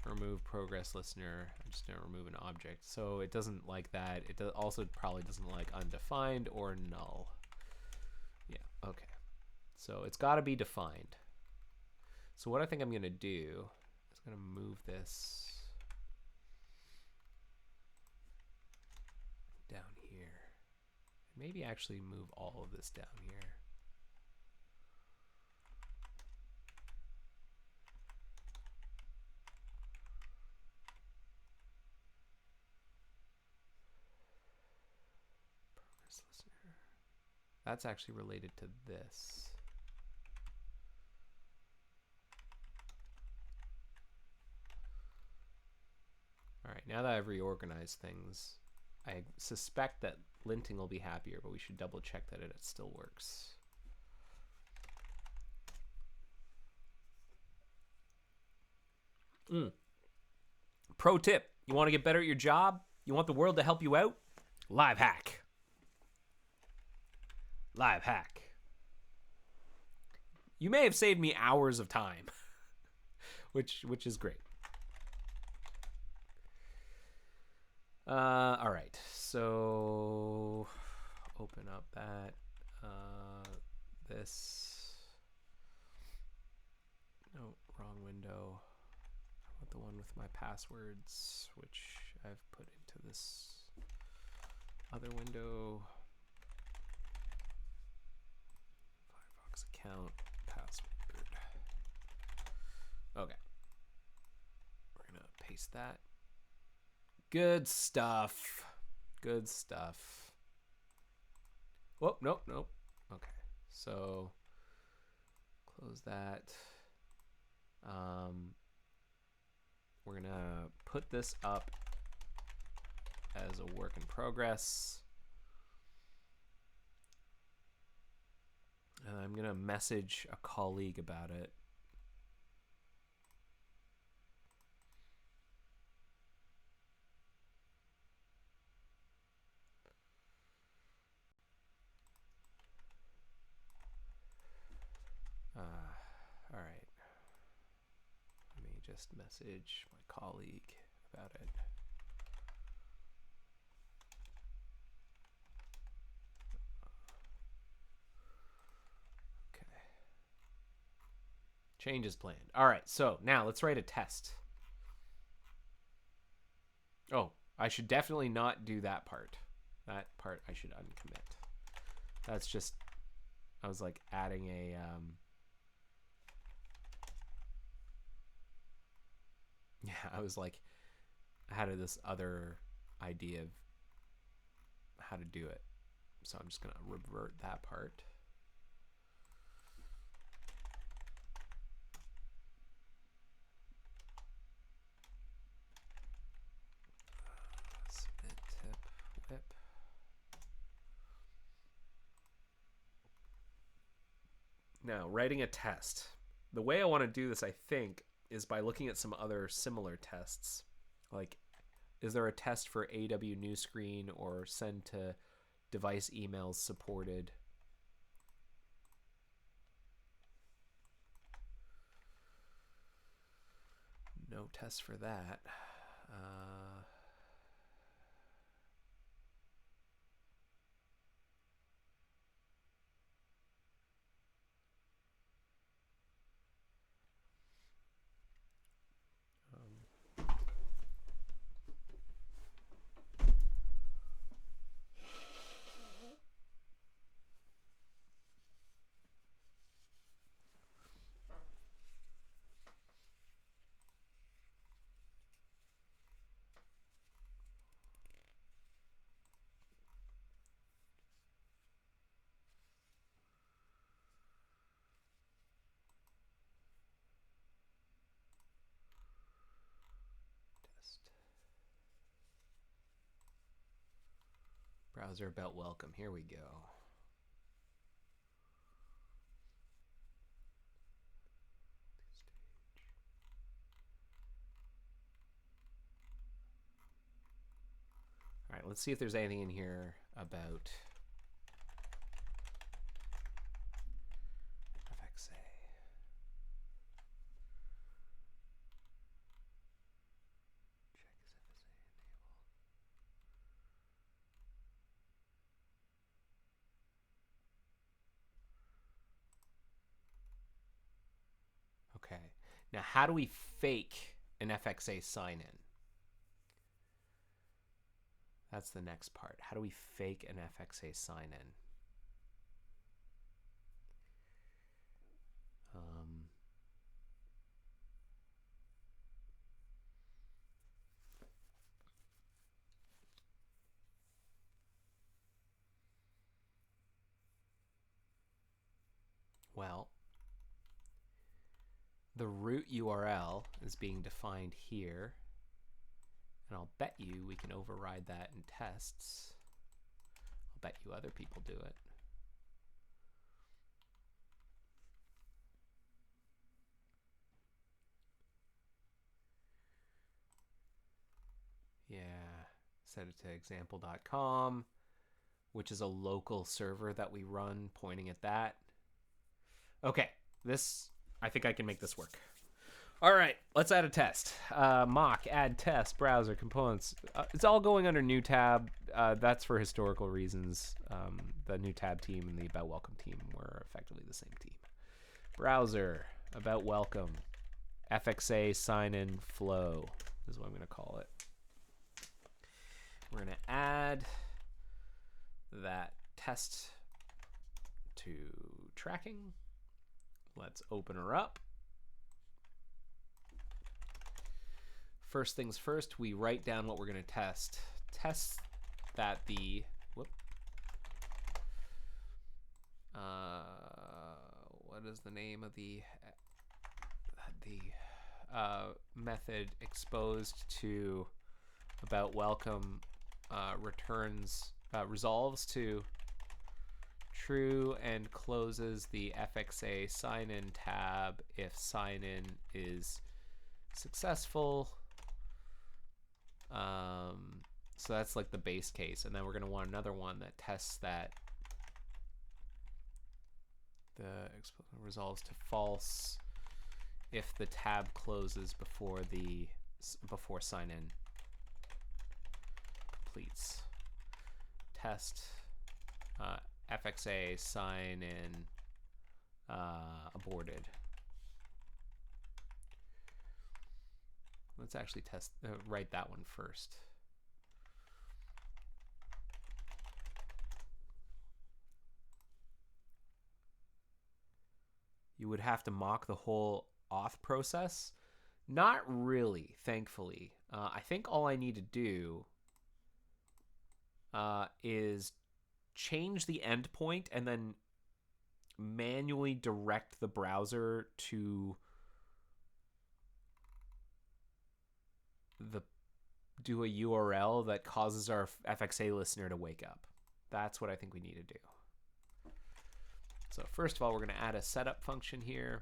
Remove progress listener. I'm just going to remove an object. So it doesn't like that. It also probably doesn't like undefined or null. Okay. So it's got to be defined. So what I think I'm going to do is going to move this down here. Maybe actually move all of this down here. Progress listener. That's actually related to this. All right, now that I've reorganized things, I suspect that linting will be happier, but we should double check that it still works. Pro tip, you want to get better at your job? You want the world to help you out? Live hack. Live hack. You may have saved me hours of time, which is great. All right, so open up that this. No, wrong window. I want the one with my passwords, which I've put into this other window. Firefox account password. Okay, we're gonna paste that. Good stuff. Good stuff. Whoa, nope. Okay, so close that. We're gonna put this up as a work in progress. And I'm gonna message a colleague about it. All right. Let me just message my colleague about it. Okay. Change is planned. All right, so now let's write a test. Oh, I should definitely not do that part. That part I should uncommit. That's just, I was like adding a, yeah, I was like, I had this other idea of how to do it. So I'm just going to revert that part. Submit tip whip. Now, writing a test. The way I want to do this, I think, is by looking at some other similar tests. Like, is there a test for AW New Screen or send to device emails supported? No test for that. Browser about welcome. Here we go. All right, let's see if there's anything in here about FXA. Now, how do we fake an FXA sign-in? That's the next part. How do we fake an FXA sign-in? Well, the root URL is being defined here. And I'll bet you we can override that in tests. I'll bet you other people do it. Yeah, set it to example.com, which is a local server that we run, pointing at that. Okay, I think I can make this work. All right, let's add a test. Mock, add test, browser, components. It's all going under new tab. That's for historical reasons. The new tab team and the about welcome team were effectively the same team. Browser, about welcome, FXA sign-in flow is what I'm going to call it. We're going to add that test to tracking. Let's open her up. First things first, we write down what we're going to test. Test that the what is the name of the method exposed to about welcome resolves to true and closes the FXA sign-in tab if sign-in is successful. So that's like the base case, and then we're going to want another one that tests that the resolves to false if the tab closes before sign-in completes. Test FXA sign-in aborted. Let's actually write that one first. You would have to mock the whole auth process. Not really, thankfully. I think all I need to do is change the endpoint and then manually direct the browser to do a URL that causes our FXA listener to wake up. That's what I think we need to do. So first of all, we're going to add a setup function here.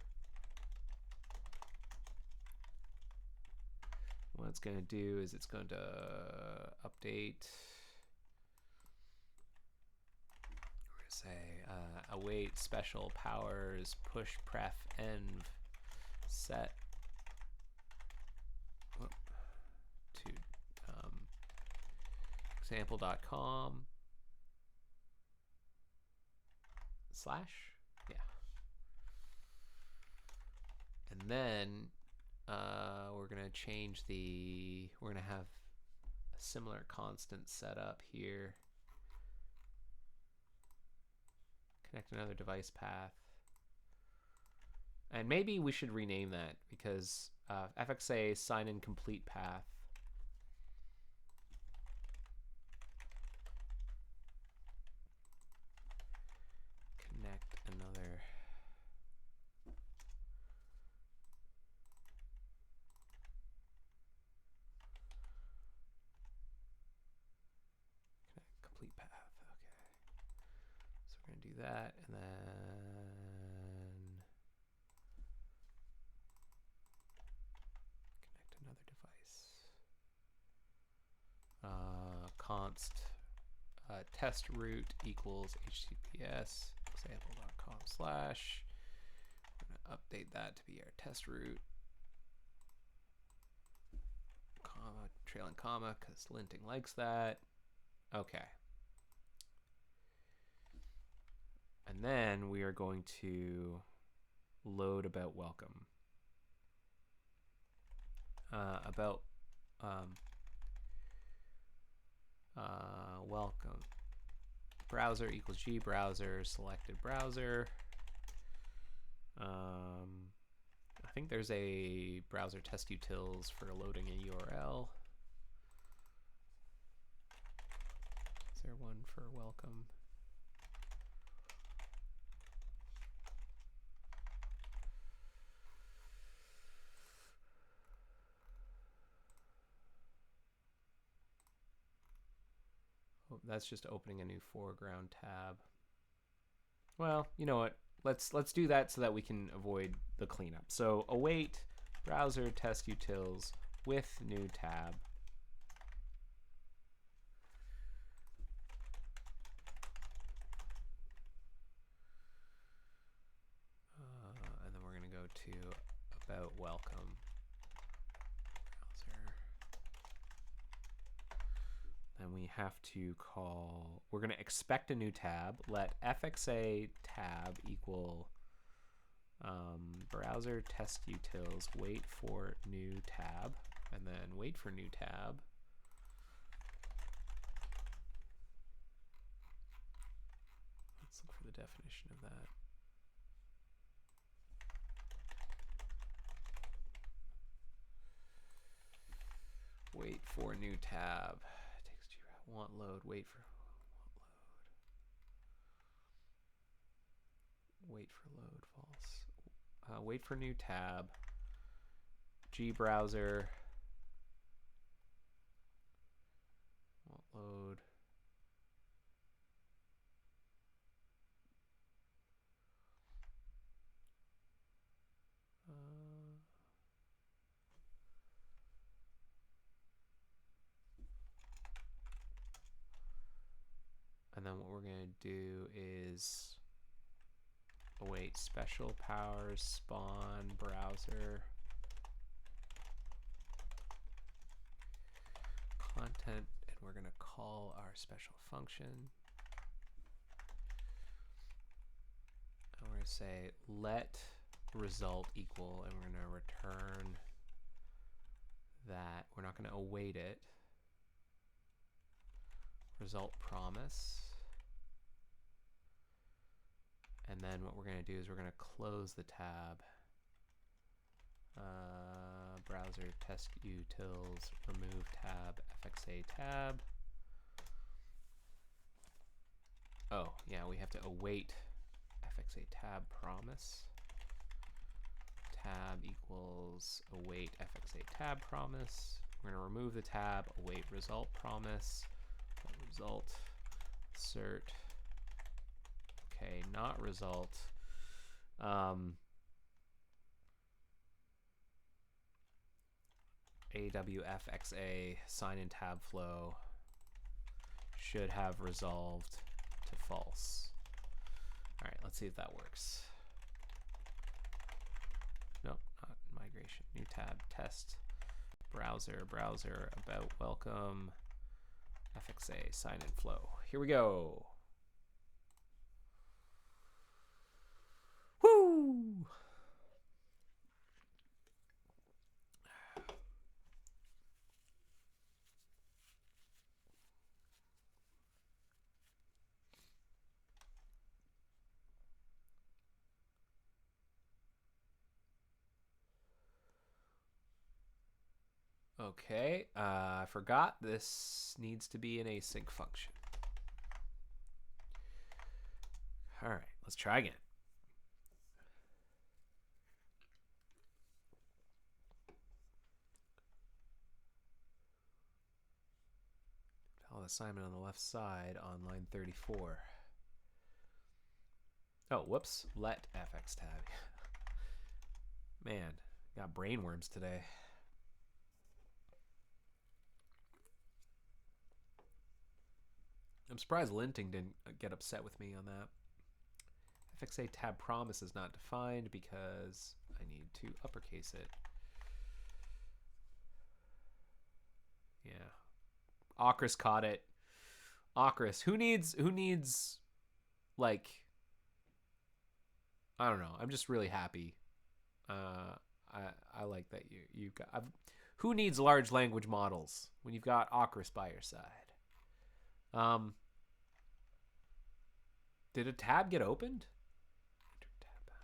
What it's going to do is it's going to update. We're going to say await special powers push pref env set to example.com / yeah, and then we're gonna change we're gonna have a similar constant setup here. Connect another device path, and maybe we should rename that because FXA sign-in complete path. Connect another. Complete path. Okay. So we're going to do that, and then connect another device. Const test root equals https example.com / we're going to update that to be our test root, comma, trailing comma, because linting likes that. Okay. And then we are going to load about welcome. about welcome. Browser equals G browser, selected browser. I think there's a browser test utils for loading a URL. Is there one for welcome? Oh, that's just opening a new foreground tab. Well, you know what? Let's do that so that we can avoid the cleanup. So await browser test utils with new tab. And then we're going to go to about welcome browser. Then we have to call, we're going to expect a new tab. Let fxa tab equal browser test utils wait for new tab, and then wait for new tab. Let's look for the definition of that. Wait for new tab. Takes want load. Wait for load. Wait for load. False. Wait for new tab. G browser. Want load. And then what we're going to do is await special powers spawn browser content, and we're going to call our special function. And we're going to say let result equal, and we're going to return that. We're not going to await it. Result promise. And then what we're going to do is we're going to close the tab. Browser test utils remove tab fxa tab. Oh yeah, we have to await fxa tab promise. Tab equals await fxa tab promise. We're going to remove the tab, await result promise. Result cert. Okay, not result. AWFXA sign in tab flow should have resolved to false. All right, let's see if that works. Nope, not migration. New tab test browser about welcome. FXA sign in flow. Here we go. Woo! Okay, I forgot this needs to be an async function. All right, let's try again. Valid assignment on the left side on line 34. Oh, whoops. Let fx tab. Man, got brainworms today. I'm surprised linting didn't get upset with me on that. FXA tab promise is not defined because I need to uppercase it. Yeah. Ocris caught it. Ocris, who needs like, I don't know. I'm just really happy. I like that you got. Who needs large language models when you've got Ocris by your side? Did a tab get opened? Tab bound.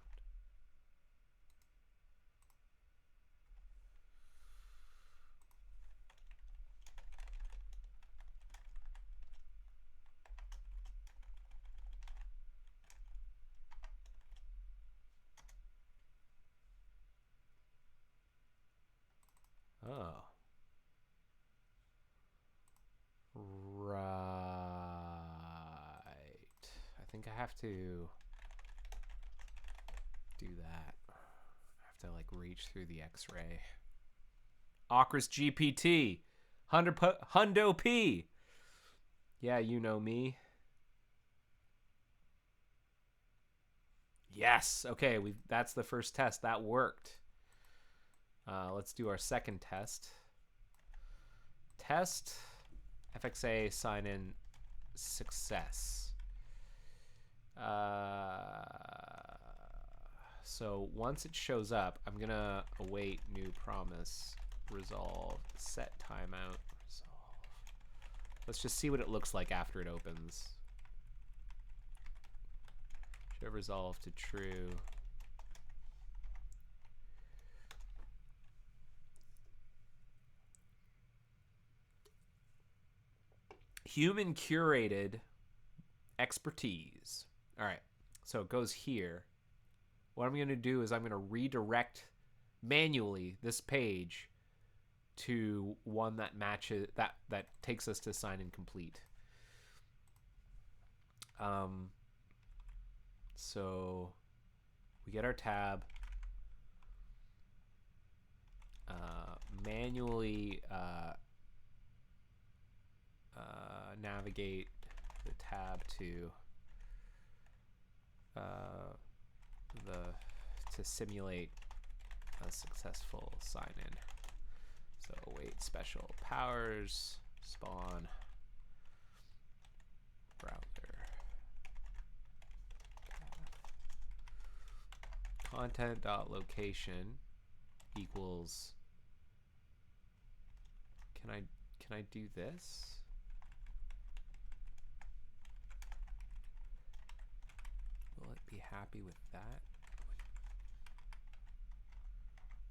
Oh. Right. I think I have to do that. I have to like reach through the X-ray. Ocris GPT. Hundo P. Yeah, you know me. Yes. Okay, that's the first test. That worked. Let's do our second test. Test FXA sign in success. So once it shows up, I'm gonna await new promise. Resolve. Set timeout. Resolve. Let's just see what it looks like after it opens. Should have resolved to true. Human curated expertise. All right, so it goes here. What I'm going to do is I'm going to redirect manually this page to one that matches that takes us to sign in complete. So we get our tab, manually navigate the tab to to simulate a successful sign-in. So await special powers, spawn, browser, content.location equals. Can I do this? Will it be happy with that?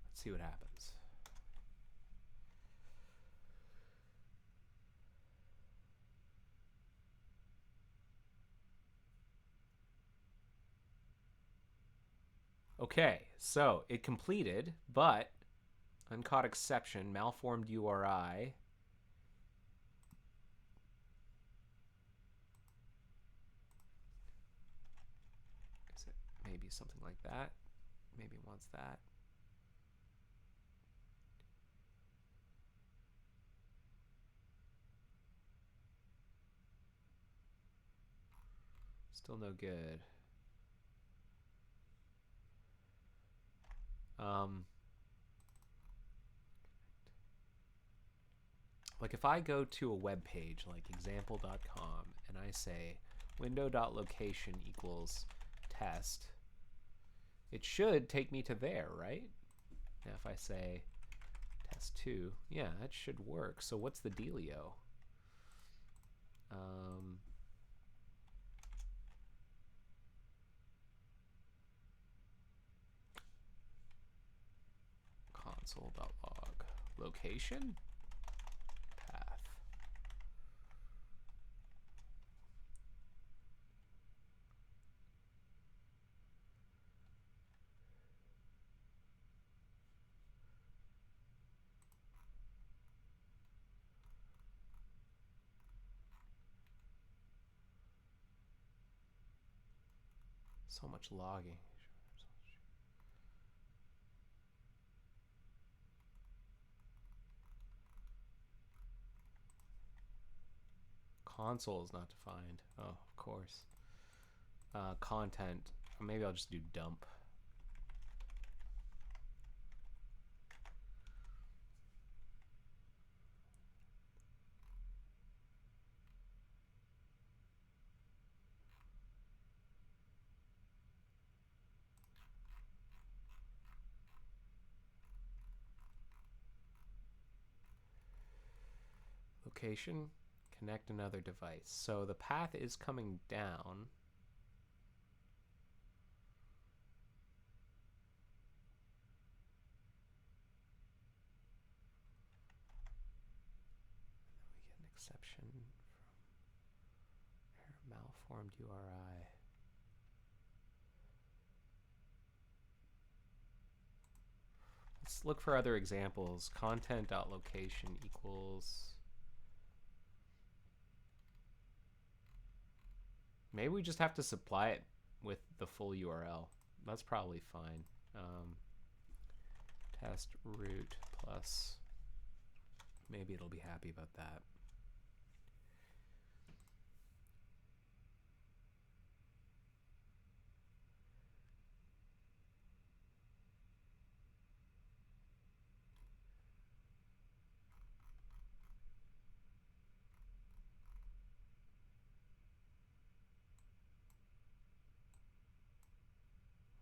Let's see what happens. Okay, so it completed, but uncaught exception, malformed URI. Is it maybe something like that? Maybe it wants that. Still no good. Like if I go to a web page like example.com and I say window.location equals test, it should take me to there, right? Now if I say test 2, yeah, that should work. So what's the dealio? Console.log location path. So much logging. Console is not defined. Oh, of course. Content. Maybe I'll just do dump. location, connect another device. So the path is coming down. We get an exception from error malformed URI. Let's look for other examples. Content.location equals. Maybe we just have to supply it with the full URL. That's probably fine. Test root plus. Maybe it'll be happy about that.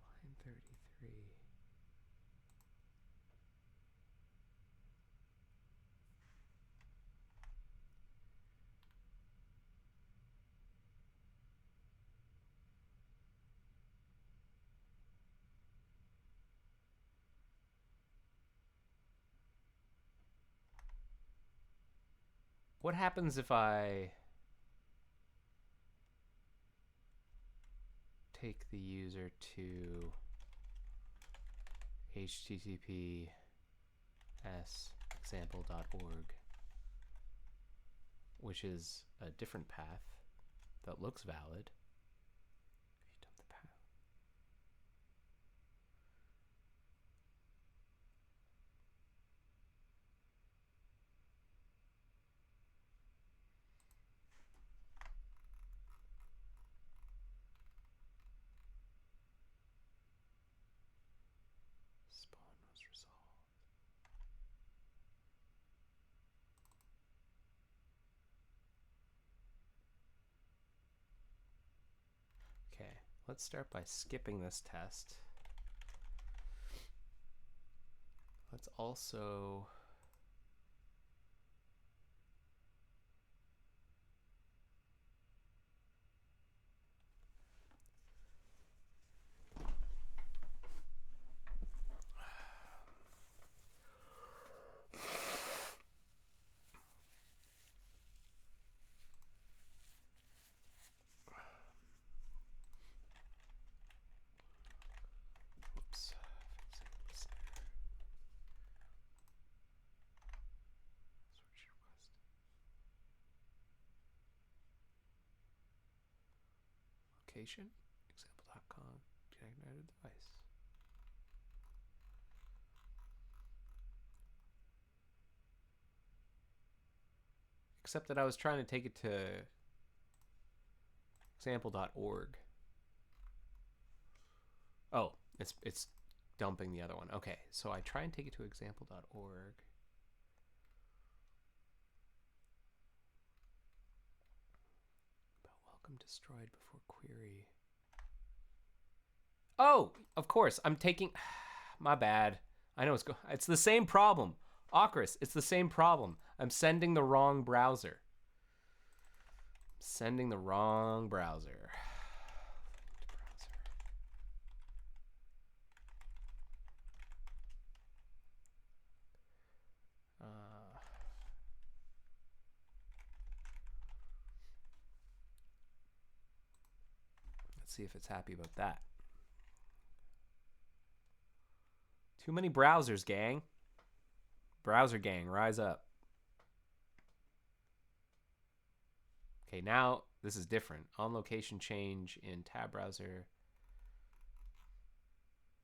Line 33. What happens if I take the user to https example.org, which is a different path that looks valid? If you dump the path. Spawn was resolved. Okay, let's start by skipping this test. Let's also location, example.com, connect another device. Except that I was trying to take it to example.org. Oh, it's dumping the other one. Okay, so I try and take it to example.org. Welcome destroyed before query. Oh, of course. I'm taking. My bad. I know it's the same problem. Ocris, it's the same problem. I'm sending the wrong browser. Sending the wrong browser. Let's see if it's happy about that. Too many browsers, gang. Browser gang, rise up. Okay, now this is different. On location change in tab browser.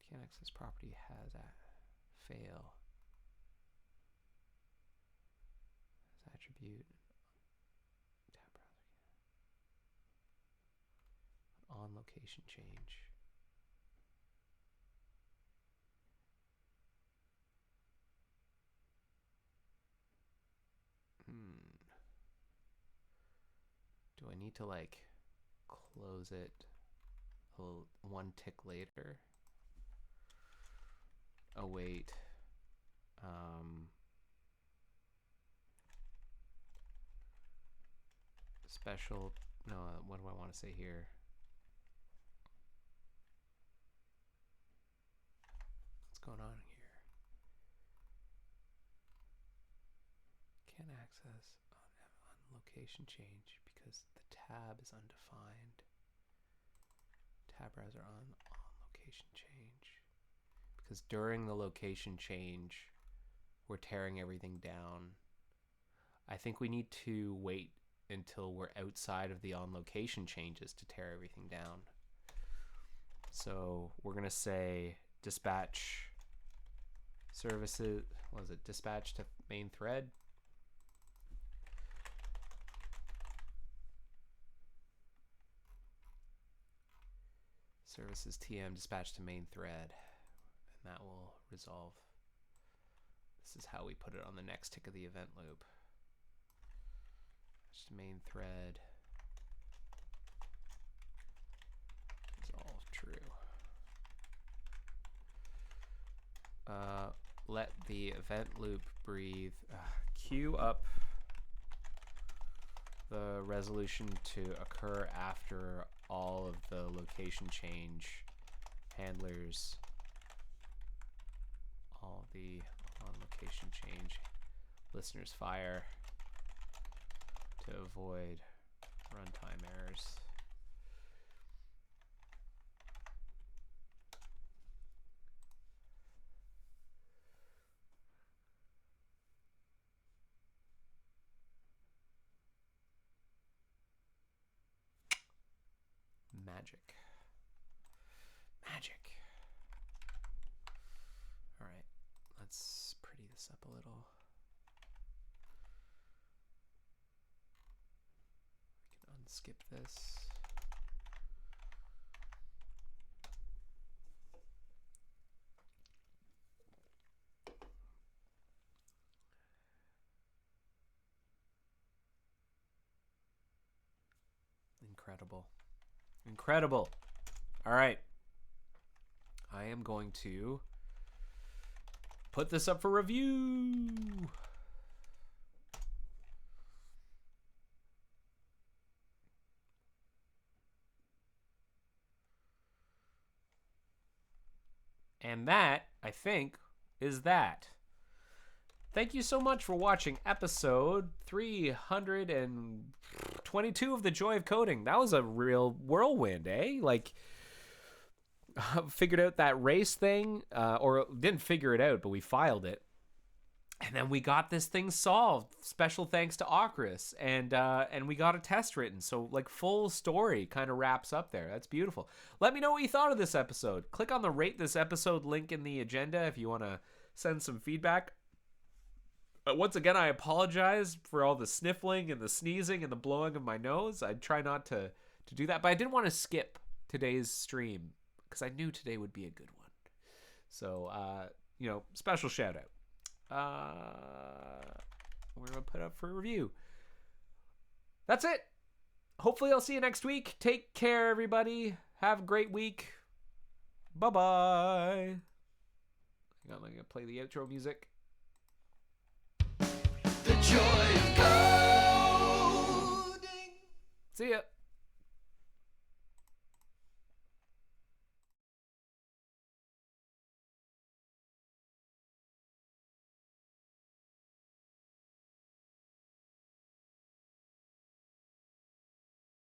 Can't access property has a fail. Has attribute. Tab browser. On location change. Do I need to like close it one tick later? Await special. No, what do I want to say here? What's going on here? Can't access on location change because the tab is undefined. Tab browser on location change. Because during the location change, we're tearing everything down. I think we need to wait until we're outside of the on location changes to tear everything down. So we're gonna say dispatch services, what is it? Dispatch to main thread. Services TM dispatch to main thread, and that will resolve. This is how we put it on the next tick of the event loop. Just main thread. Resolve true. Let the event loop breathe. Queue up the resolution to occur after all of the location change handlers, all the on location change listeners fire to avoid runtime errors. Magic. Magic. All right, let's pretty this up a little. We can unskip this. Incredible. Incredible. All right. I am going to put this up for review. And that, I think, is that. Thank you so much for watching episode 322 of The Joy of Coding. That was a real whirlwind, eh? Like, figured out that race thing, or didn't figure it out, but we filed it. And then we got this thing solved. Special thanks to Ocris. And we got a test written. So, like, full story kind of wraps up there. That's beautiful. Let me know what you thought of this episode. Click on the Rate This Episode link in the agenda if you want to send some feedback. Once again, I apologize for all the sniffling and the sneezing and the blowing of my nose. I try not to do that, but I didn't want to skip today's stream because I knew today would be a good one. So, special shout out. We're going to put up for review. That's it. Hopefully I'll see you next week. Take care, everybody. Have a great week. Bye-bye. I'm going to play the outro music. The joy